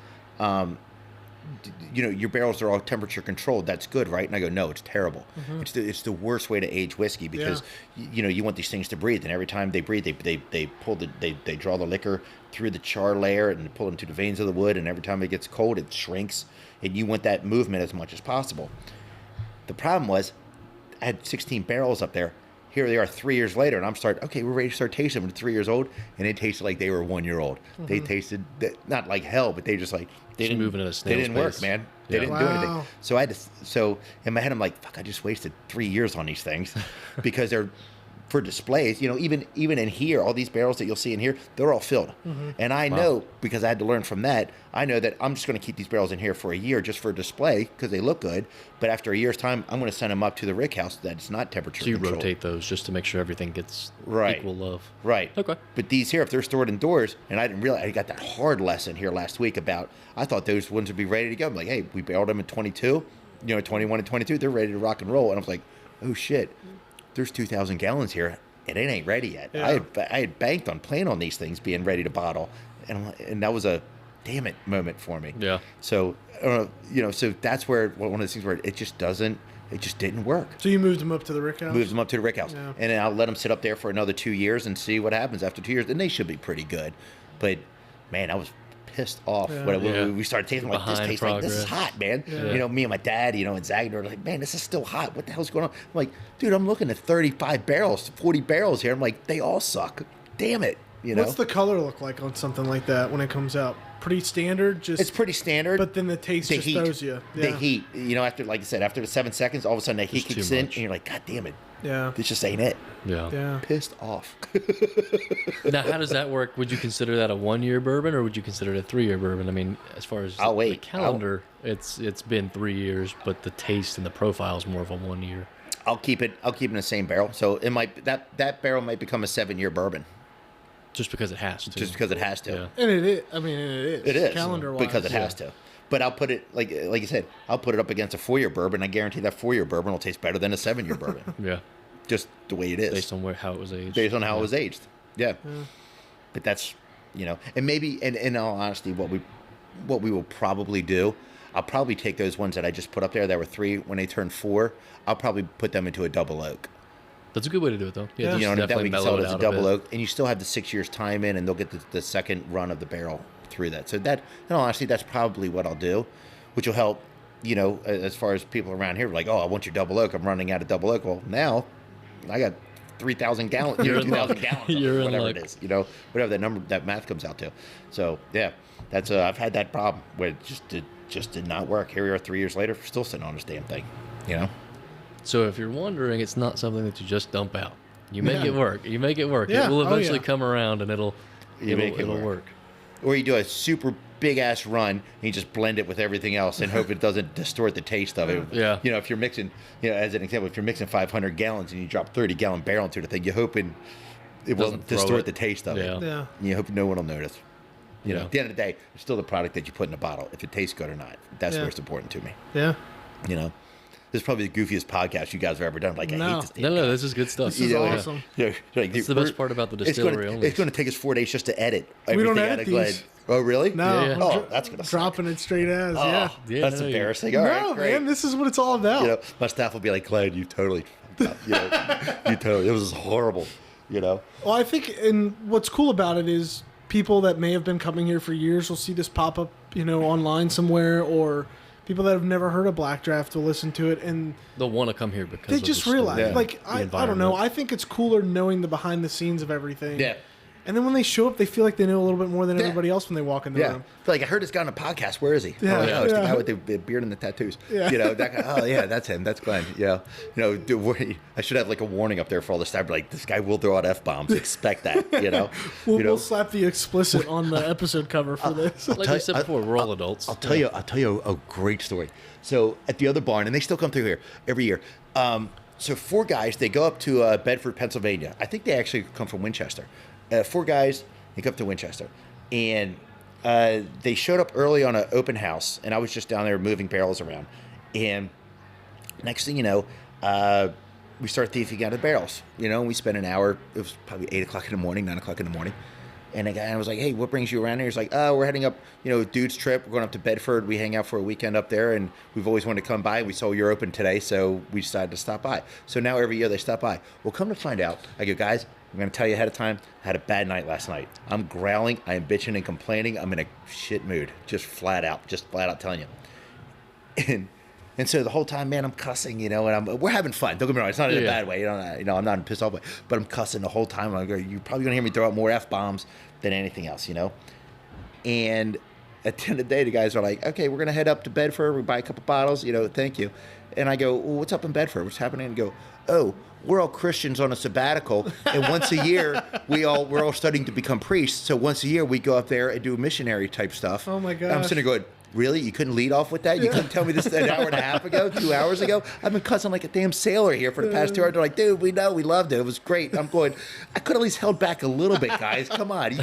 Speaker 2: you know, your barrels are all temperature controlled. That's good, right? And I go, no, it's terrible. It's the worst way to age whiskey because you know, you want these things to breathe, and every time they breathe, they draw the liquor through the char layer and pull it into the veins of the wood, and every time it gets cold, it shrinks, and you want that movement as much as possible. The problem was, I had 16 barrels up there. here they are 3 years later, and we're ready to start tasting them. 3 years old, and they tasted like they were 1 year old. They tasted not like hell, but they just like they didn't
Speaker 3: moving at a snail's
Speaker 2: They didn't work,
Speaker 3: pace.
Speaker 2: man. They didn't do anything. So so in my head, I'm like, fuck, I just wasted 3 years on these things because they're for displays. Even in here, all these barrels that you'll see in here, they're all filled. And I know, because I had to learn from that, I know that I'm just going to keep these barrels in here for a year just for display because they look good. But after a year's time, I'm going to send them up to the rick house that's not temperature
Speaker 3: So you
Speaker 2: controlled.
Speaker 3: rotate those just to make sure everything gets equal love.
Speaker 2: Right.
Speaker 3: Okay.
Speaker 2: But these here, if they're stored indoors, and I didn't realize, I got that hard lesson here last week about, I thought those ones would be ready to go. I'm like, hey, we barreled them in 22, 21 and 22, they're ready to rock and roll. And I was like, oh shit, there's 2,000 gallons here, and it ain't ready yet.
Speaker 1: Yeah.
Speaker 2: I had banked on playing on these things being ready to bottle, and that was a damn it moment for me.
Speaker 3: Yeah.
Speaker 2: So, so that's where one of those things where it just didn't work.
Speaker 1: So you moved them up to the rick house?
Speaker 2: Moves them up to the rick house.
Speaker 1: Yeah.
Speaker 2: And then I'll let them sit up there for another 2 years and see what happens after 2 years. And they should be pretty good. But, man, I was pissed off when we started tasting. Like, this tastes like, this is hot, man.
Speaker 1: Yeah.
Speaker 2: Me and my dad, and Zach were like, man, this is still hot. What the hell's going on? I'm like, dude, I'm looking at 35 barrels, 40 barrels here. I'm like, they all suck. Damn it.
Speaker 1: What's the color look like on something like that when it comes out? Pretty standard?
Speaker 2: It's pretty standard.
Speaker 1: But then the taste just throws you.
Speaker 2: The heat. After, like I said, after the 7 seconds, all of a sudden the heat
Speaker 3: It's
Speaker 2: kicks
Speaker 3: too
Speaker 2: in,
Speaker 3: much.
Speaker 2: and you're like, God damn it.
Speaker 1: Yeah.
Speaker 2: This just ain't it.
Speaker 3: Yeah.
Speaker 2: Pissed off.
Speaker 3: Now, how does that work? Would you consider that a 1 year bourbon, or would you consider it a 3 year bourbon? I mean, as far as
Speaker 2: I'll
Speaker 3: the
Speaker 2: wait.
Speaker 3: calendar, it's been 3 years, but the taste and the profile is more of a 1 year.
Speaker 2: I'll keep it in the same barrel. So it might that barrel might become a 7-year bourbon.
Speaker 3: Just because it has to.
Speaker 2: Just because it has to.
Speaker 3: Yeah.
Speaker 1: And it is. I mean, it is.
Speaker 2: It is.
Speaker 1: Calendar-wise.
Speaker 2: Because it has to. But I'll put it, like you said, I'll put it up against a 4-year bourbon. I guarantee that 4-year bourbon will taste better than a 7-year bourbon.
Speaker 3: Yeah.
Speaker 2: Just the way it is.
Speaker 3: Based on how it was aged.
Speaker 2: Based on how it was aged. Yeah. But that's, and maybe, in all honesty, what we will probably do, I'll probably take those ones that I just put up there that were 3 when they turned 4. I'll probably put them into a double oak.
Speaker 3: That's a good way to do it, though.
Speaker 1: Yeah.
Speaker 3: just
Speaker 2: That we
Speaker 3: definitely
Speaker 2: can sell
Speaker 3: mellow
Speaker 2: it as a
Speaker 3: out
Speaker 2: double
Speaker 3: bit.
Speaker 2: oak, and you still have the 6 years time in, and they'll get the second run of the barrel through that. So that, in all honesty, that's probably what I'll do, which will help, as far as people around here, like, oh, I want your double oak. I'm running out of double oak. Well, now I got 3,000 gallons,
Speaker 3: You're in
Speaker 2: 2,000
Speaker 3: luck.
Speaker 2: gallons,
Speaker 3: You're in
Speaker 2: whatever
Speaker 3: luck.
Speaker 2: it is, whatever that math comes out to. So yeah, that's I've had that problem where it just did not work. Here we are 3 years later, still sitting on this damn thing,
Speaker 3: So if you're wondering, it's not something that you just dump out. You make it work. You make it work.
Speaker 1: Yeah.
Speaker 3: It will
Speaker 1: Oh,
Speaker 3: eventually
Speaker 1: yeah.
Speaker 3: come around, and it'll work.
Speaker 2: Or you do a super big ass run and you just blend it with everything else and hope it doesn't distort the taste of it.
Speaker 3: Yeah.
Speaker 2: If you're mixing, as an example, if you're mixing 500 gallons and you drop 30-gallon barrel into the thing, you're hoping it won't
Speaker 3: Doesn't throw
Speaker 2: distort
Speaker 3: it.
Speaker 2: the taste of
Speaker 3: Yeah.
Speaker 2: it.
Speaker 1: Yeah.
Speaker 2: You hope no one will notice.
Speaker 3: Yeah.
Speaker 2: At the end of the day, it's still the product that you put in a bottle. If it tastes good or not, that's
Speaker 1: Yeah.
Speaker 2: where it's important to me.
Speaker 1: Yeah.
Speaker 2: This is probably the goofiest podcast you guys have ever done. Like, I
Speaker 1: No.
Speaker 2: hate this damn
Speaker 3: No,
Speaker 2: guy.
Speaker 3: this is good stuff.
Speaker 1: This is
Speaker 2: Yeah.
Speaker 1: awesome.
Speaker 2: Yeah, like,
Speaker 3: That's the best part about the distillery only.
Speaker 2: It's going to take us 4 days just to edit
Speaker 1: We
Speaker 2: everything
Speaker 1: don't
Speaker 2: out
Speaker 1: edit
Speaker 2: of Glen.
Speaker 1: these.
Speaker 2: Oh, really?
Speaker 1: No.
Speaker 3: Yeah, yeah.
Speaker 1: I'm
Speaker 2: Oh, that's going to suck.
Speaker 1: dropping it straight as.
Speaker 2: Oh,
Speaker 1: Yeah.
Speaker 3: Yeah,
Speaker 2: that's
Speaker 3: no,
Speaker 2: embarrassing. All right,
Speaker 1: No,
Speaker 2: great.
Speaker 1: man, this is what it's all about.
Speaker 2: My staff will be like, Glenn, you totally fucked up. You totally, it was horrible,
Speaker 1: Well, I think, and what's cool about it is people that may have been coming here for years will see this pop up, online somewhere, or people that have never heard of Black Draft will listen to it, and
Speaker 3: They'll want to come here because
Speaker 1: they
Speaker 3: of
Speaker 1: just
Speaker 3: the story,
Speaker 1: realize,
Speaker 2: Yeah.
Speaker 1: like,
Speaker 3: the
Speaker 1: I don't know.
Speaker 3: environment.
Speaker 1: I think it's cooler knowing the behind the scenes of everything.
Speaker 2: Yeah.
Speaker 1: And then when they show up, they feel like they know a little bit more than
Speaker 2: Yeah.
Speaker 1: everybody else when they walk in the
Speaker 2: Yeah.
Speaker 1: room.
Speaker 2: Like, I heard this guy on a podcast. Where is he?
Speaker 1: Yeah.
Speaker 2: Oh, it's the
Speaker 1: Yeah.
Speaker 2: guy with the beard and the tattoos.
Speaker 1: Yeah.
Speaker 2: That guy. Oh, yeah, that's him. That's Glenn. Yeah. I should have like a warning up there for all the staff. Like, this guy will throw out F-bombs. Expect that,
Speaker 1: We'll slap the explicit on the episode cover for this.
Speaker 3: Like I said before, we're all adults.
Speaker 2: I'll tell you a great story. So at the other barn, and they still come through here every year. So 4 guys, they go up to Bedford, Pennsylvania. I think they actually come from Winchester. 4 guys, they come up to Winchester, and they showed up early on an open house, and I was just down there moving barrels around. And next thing you know, we start thieving out of barrels. And we spent an hour. It was probably 8 o'clock in the morning, 9 o'clock in the morning. And the guy was like, hey, what brings you around here? He's like, oh, we're heading up, dude's trip. We're going up to Bedford. We hang out for a weekend up there, and we've always wanted to come by. We saw you're open today, so we decided to stop by. So now every year they stop by. Well, come to find out, I go, guys, I'm going to tell you ahead of time, I had a bad night last night. I'm growling. I am bitching and complaining. I'm in a shit mood, just flat out telling you. And And so the whole time, man, I'm cussing, and we're having fun. Don't get me wrong, it's not in a bad way, I'm not in a pissed off way, but I'm cussing the whole time. I'm like, you're probably gonna hear me throw out more F-bombs than anything else, And at the end of the day, the guys are like, okay, we're gonna head up to Bedford. We buy a couple bottles, thank you. And I go, well, what's up in Bedford? What's happening? And go, oh, we're all Christians on a sabbatical, and once a year we're all studying to become priests. So once a year we go up there and do missionary type stuff.
Speaker 1: Oh my gosh.
Speaker 2: And I'm sitting there going, really? You couldn't lead off with that? You couldn't tell me this an hour and a half ago, 2 hours ago? I've been cussing like a damn sailor here for the past 2 hours. They're like, dude, we know, we loved it. It was great. I'm going, I could at least held back a little bit, guys. Come on, you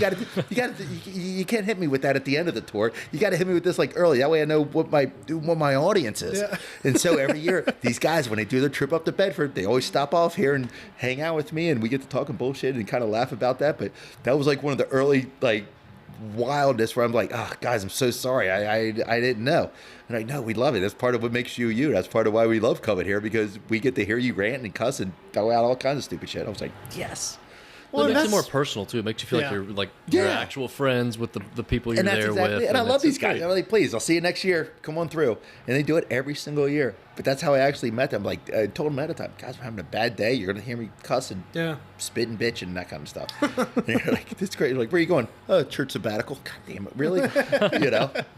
Speaker 2: can't hit me with that at the end of the tour. You got to hit me with this like early. That way I know what my audience is. Yeah. And so every year, these guys, when they do their trip up to Bedford, they always stop off here and hang out with me, and we get to talk and bullshit and kind of laugh about that. But that was like one of the early wildness where I'm like, oh, guys, I'm so sorry. I didn't know. And I know we love it. That's part of what makes you you. That's part of why we love coming here, because we get to hear you rant and cuss and throw out all kinds of stupid shit. I was like, yes.
Speaker 3: Well, it makes it more personal too. It makes you feel like you're actual friends with the people you're there with.
Speaker 2: And I love these guys. I'm like, please, I'll see you next year. Come on through. And they do it every single year. But that's how I actually met them. Like, I told them ahead of time, guys, we're having a bad day. You're gonna hear me cuss and spit and bitch and that kind of stuff. And you're like, this is great. You're like, where are you going? Oh, church sabbatical. God damn it, really?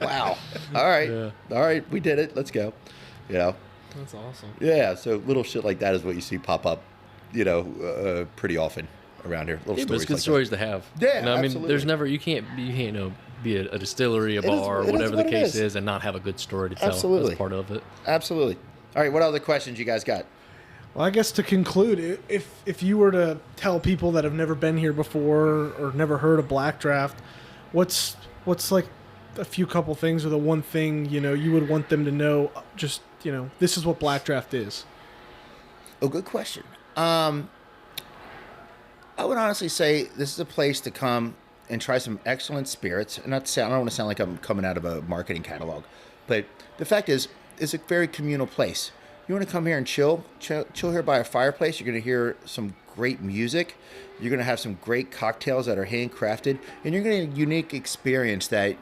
Speaker 2: Wow. All right, we did it. Let's go.
Speaker 3: That's awesome.
Speaker 2: Yeah. So little shit like that is what you see pop up, pretty often around here. Little stories.
Speaker 3: It's good
Speaker 2: like
Speaker 3: stories to have.
Speaker 2: Yeah,
Speaker 3: I mean,
Speaker 2: absolutely.
Speaker 3: there's never be a distillery, a bar, or whatever the case is, and not have a good story to tell.
Speaker 2: Absolutely.
Speaker 3: That's part of it.
Speaker 2: Absolutely. All right, what other questions you guys got?
Speaker 1: Well, I guess to conclude, if you were to tell people that have never been here before or never heard of Black Draft, what's like a few couple things, or the one thing you would want them to know? Just this is what Black Draft is.
Speaker 2: Oh, good question. I would honestly say this is a place to come and try some excellent spirits. And I don't want to sound like I'm coming out of a marketing catalog, but the fact is, it's a very communal place. You want to come here and chill here by a fireplace. You're going to hear some great music. You're going to have some great cocktails that are handcrafted, and you're going to get a unique experience that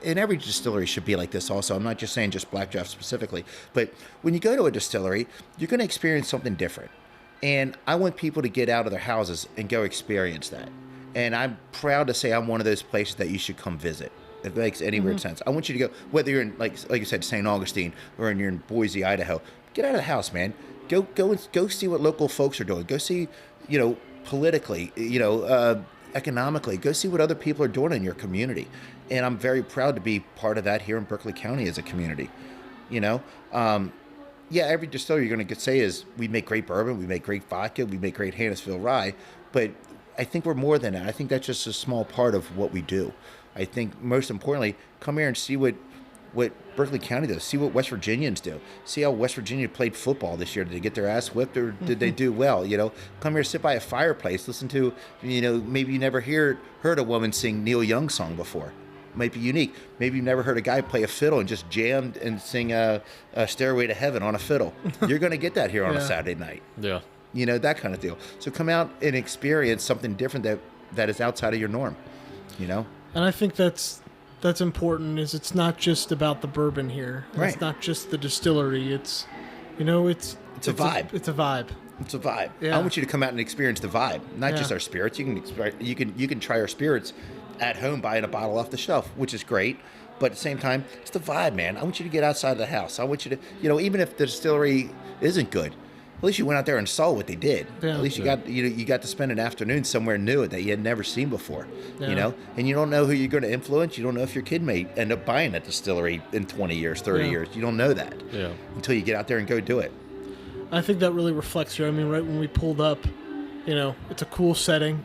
Speaker 2: and every distillery should be like this also. I'm not just saying just Black Draft specifically, but when you go to a distillery, you're going to experience something different. And I want people to get out of their houses and go experience that. And I'm proud to say I'm one of those places that you should come visit. If it makes any weird sense. I want you to go, whether you're in, like you said, St. Augustine, or you're in Boise, Idaho. Get out of the house, man. Go see what local folks are doing. Go see, politically, economically. Go see what other people are doing in your community. And I'm very proud to be part of that here in Berkeley County as a community. Every distillery you're going to say is we make great bourbon, we make great vodka, we make great Hannisville rye, but I think we're more than that. I think that's just a small part of what we do. I think most importantly, come here and see what Berkeley County does. See what West Virginians do. See how West Virginia played football this year. Did they get their ass whipped, or did they do well? Come here, sit by a fireplace, listen to, maybe you never heard a woman sing Neil Young's song before. Might be unique. Maybe you've never heard a guy play a fiddle and just jammed and sing a Stairway to Heaven on a fiddle. You're going to get that here on a Saturday night.
Speaker 3: Yeah.
Speaker 2: That kind of deal. So come out and experience something different that is outside of your norm. And
Speaker 1: I think that's important. It's not just about the bourbon here.
Speaker 2: Right.
Speaker 1: It's not just the distillery. It's a vibe. It's a vibe.
Speaker 2: It's a vibe.
Speaker 1: Yeah.
Speaker 2: I want you to come out and experience the vibe, not just our spirits. You can try our spirits at home buying a bottle off the shelf, which is great. But at the same time, it's the vibe, man. I want you to get outside of the house. I want you to, even if the distillery isn't good, at least you went out there and saw what they did. Yeah. At least you got to spend an afternoon somewhere new that you had never seen before.
Speaker 1: Yeah.
Speaker 2: And you don't know who you're going to influence. You don't know if your kid may end up buying that distillery in 20 years, 30 years. You don't know that until you get out there and go do it.
Speaker 1: I think that really reflects here. I mean, right when we pulled up, it's a cool setting.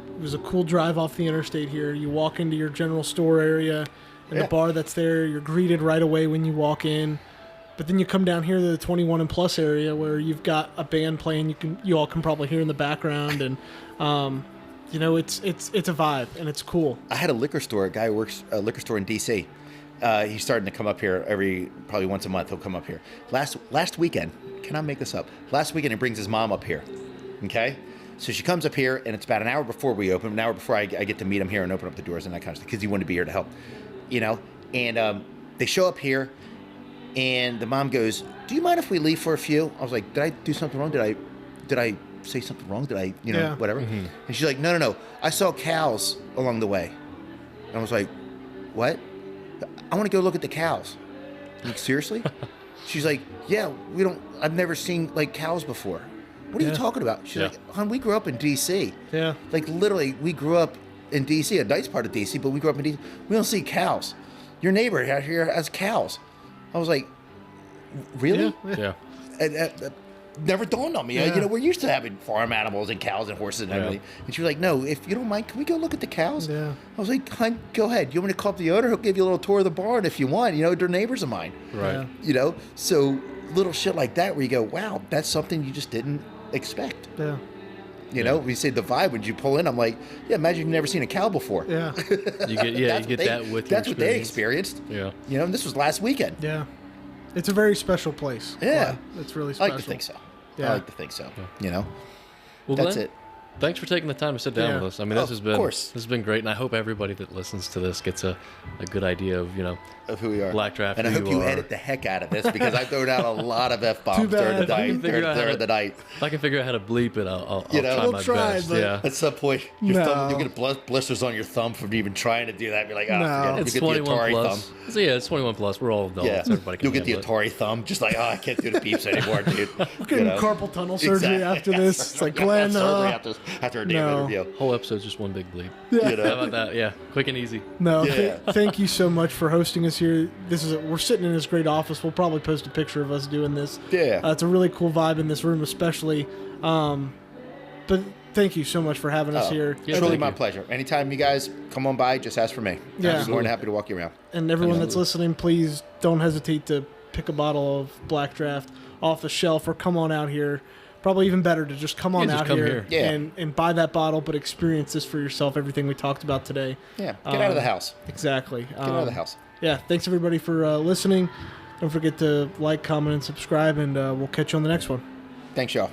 Speaker 1: It was a cool drive off the interstate here. You walk into your general store area and the bar that's there. You're greeted right away when you walk in. But then you come down here to the 21 and plus area where you've got a band playing. You all can probably hear in the background, and it's a vibe and it's cool.
Speaker 2: I had a liquor store. A guy who works a liquor store in D.C. He's starting to come up here probably once a month. He'll come up here. Last weekend, can I make this up? Last weekend, he brings his mom up here. Okay. So she comes up here, and it's about an hour before we open, an hour before I get to meet him here and open up the doors and that kind of stuff, because he wanted to be here to help, And they show up here, And the mom goes, "Do you mind if we leave for a few?" I was like, "Did I do something wrong? Did I say something wrong? Did I, whatever?" And she's like, "No. I saw cows along the way." And I was like, "What? I want to go look at the cows." I'm like, "Seriously?" She's like, "Yeah, I've never seen like cows before." "What are you talking about?" She's like, "Hon, we grew up in D.C.
Speaker 1: Yeah.
Speaker 2: Like literally, we grew up in D.C., a nice part of D.C., but we grew up in D.C. We don't see cows. Your neighbor out here has cows." I was like, "Really?"
Speaker 3: Yeah.
Speaker 2: And never dawned on me.
Speaker 1: Yeah.
Speaker 2: We're used to having farm animals and cows and horses and everything. And she was like, "No, if you don't mind, can we go look at the cows?"
Speaker 1: Yeah.
Speaker 2: I was like, "Hon, go ahead. You want me to call up the owner? He'll give you a little tour of the barn if you want. They're neighbors of mine."
Speaker 3: Right.
Speaker 1: Yeah.
Speaker 2: So little shit like that where you go, wow, that's something you just didn't expect.
Speaker 1: Yeah.
Speaker 2: We say the vibe when you pull in. I'm like, yeah, imagine you've never seen a cow before.
Speaker 1: Yeah.
Speaker 3: You get that with
Speaker 2: That's
Speaker 3: your
Speaker 2: what they
Speaker 3: experience.
Speaker 2: experienced.
Speaker 3: Yeah.
Speaker 2: And this was last weekend.
Speaker 1: Yeah. It's a very special place.
Speaker 2: Yeah.
Speaker 1: It's really
Speaker 2: I
Speaker 1: special.
Speaker 2: like to think so.
Speaker 1: Yeah.
Speaker 2: I like to think so.
Speaker 3: Well,
Speaker 2: That's
Speaker 3: Glenn,
Speaker 2: it.
Speaker 3: thanks for taking the time to sit down
Speaker 1: Yeah.
Speaker 3: with us. I mean, this has been great, and I hope everybody that listens to this gets a good idea of
Speaker 2: Of who we are.
Speaker 3: Black Draft.
Speaker 2: And I
Speaker 3: who
Speaker 2: hope you
Speaker 3: are.
Speaker 2: edit the heck out of this because I thrown out a lot of F-bombs
Speaker 1: Too
Speaker 2: during the
Speaker 1: bad.
Speaker 2: night. During the night.
Speaker 3: If I can figure out how to bleep it, I'll try
Speaker 2: We'll
Speaker 3: my
Speaker 1: try,
Speaker 3: best.
Speaker 1: but-
Speaker 3: Yeah.
Speaker 2: At some point,
Speaker 1: No.
Speaker 2: you'll get blisters on your thumb from even trying to do that. You're like, oh,
Speaker 1: No.
Speaker 2: forget it.
Speaker 3: It's
Speaker 2: You get the
Speaker 3: 21
Speaker 2: Atari
Speaker 3: plus.
Speaker 2: thumb.
Speaker 3: So yeah, it's 21 plus. We're all adults.
Speaker 2: Yeah,
Speaker 3: Everybody can
Speaker 2: you'll get the
Speaker 3: handle it.
Speaker 2: Atari thumb. Just like, oh, I can't do the beeps anymore, dude.
Speaker 1: We're getting carpal tunnel surgery after this. It's like, Glenn,
Speaker 2: surgery after a damn
Speaker 1: no.
Speaker 2: interview.
Speaker 3: Whole episode's just one big bleep.
Speaker 1: Yeah.
Speaker 2: You know?
Speaker 3: How about that? Yeah, quick and easy.
Speaker 1: No,
Speaker 2: Yeah.
Speaker 1: thank you so much for hosting us here. We're sitting in this great office. We'll probably post a picture of us doing this.
Speaker 2: Yeah.
Speaker 1: It's a really cool vibe in this room, especially. But thank you so much for having us here.
Speaker 3: Yeah,
Speaker 2: Truly
Speaker 3: thank
Speaker 2: my
Speaker 3: you.
Speaker 2: pleasure. Anytime you guys come on by, just ask for me.
Speaker 1: Yeah.
Speaker 2: I'm more than happy to walk you around.
Speaker 1: And everyone that's listening, please don't hesitate to pick a bottle of Black Draft off the shelf or come on out here. Probably even better to just come on
Speaker 3: just
Speaker 1: out
Speaker 3: come
Speaker 1: here,
Speaker 3: here.
Speaker 2: Yeah.
Speaker 1: and buy that bottle, but experience this for yourself, everything we talked about today.
Speaker 2: Yeah, get out of the house.
Speaker 1: Exactly.
Speaker 2: Get out of the house.
Speaker 1: Yeah, thanks everybody for listening. Don't forget to like, comment, and subscribe, and we'll catch you on the next one.
Speaker 2: Thanks, y'all.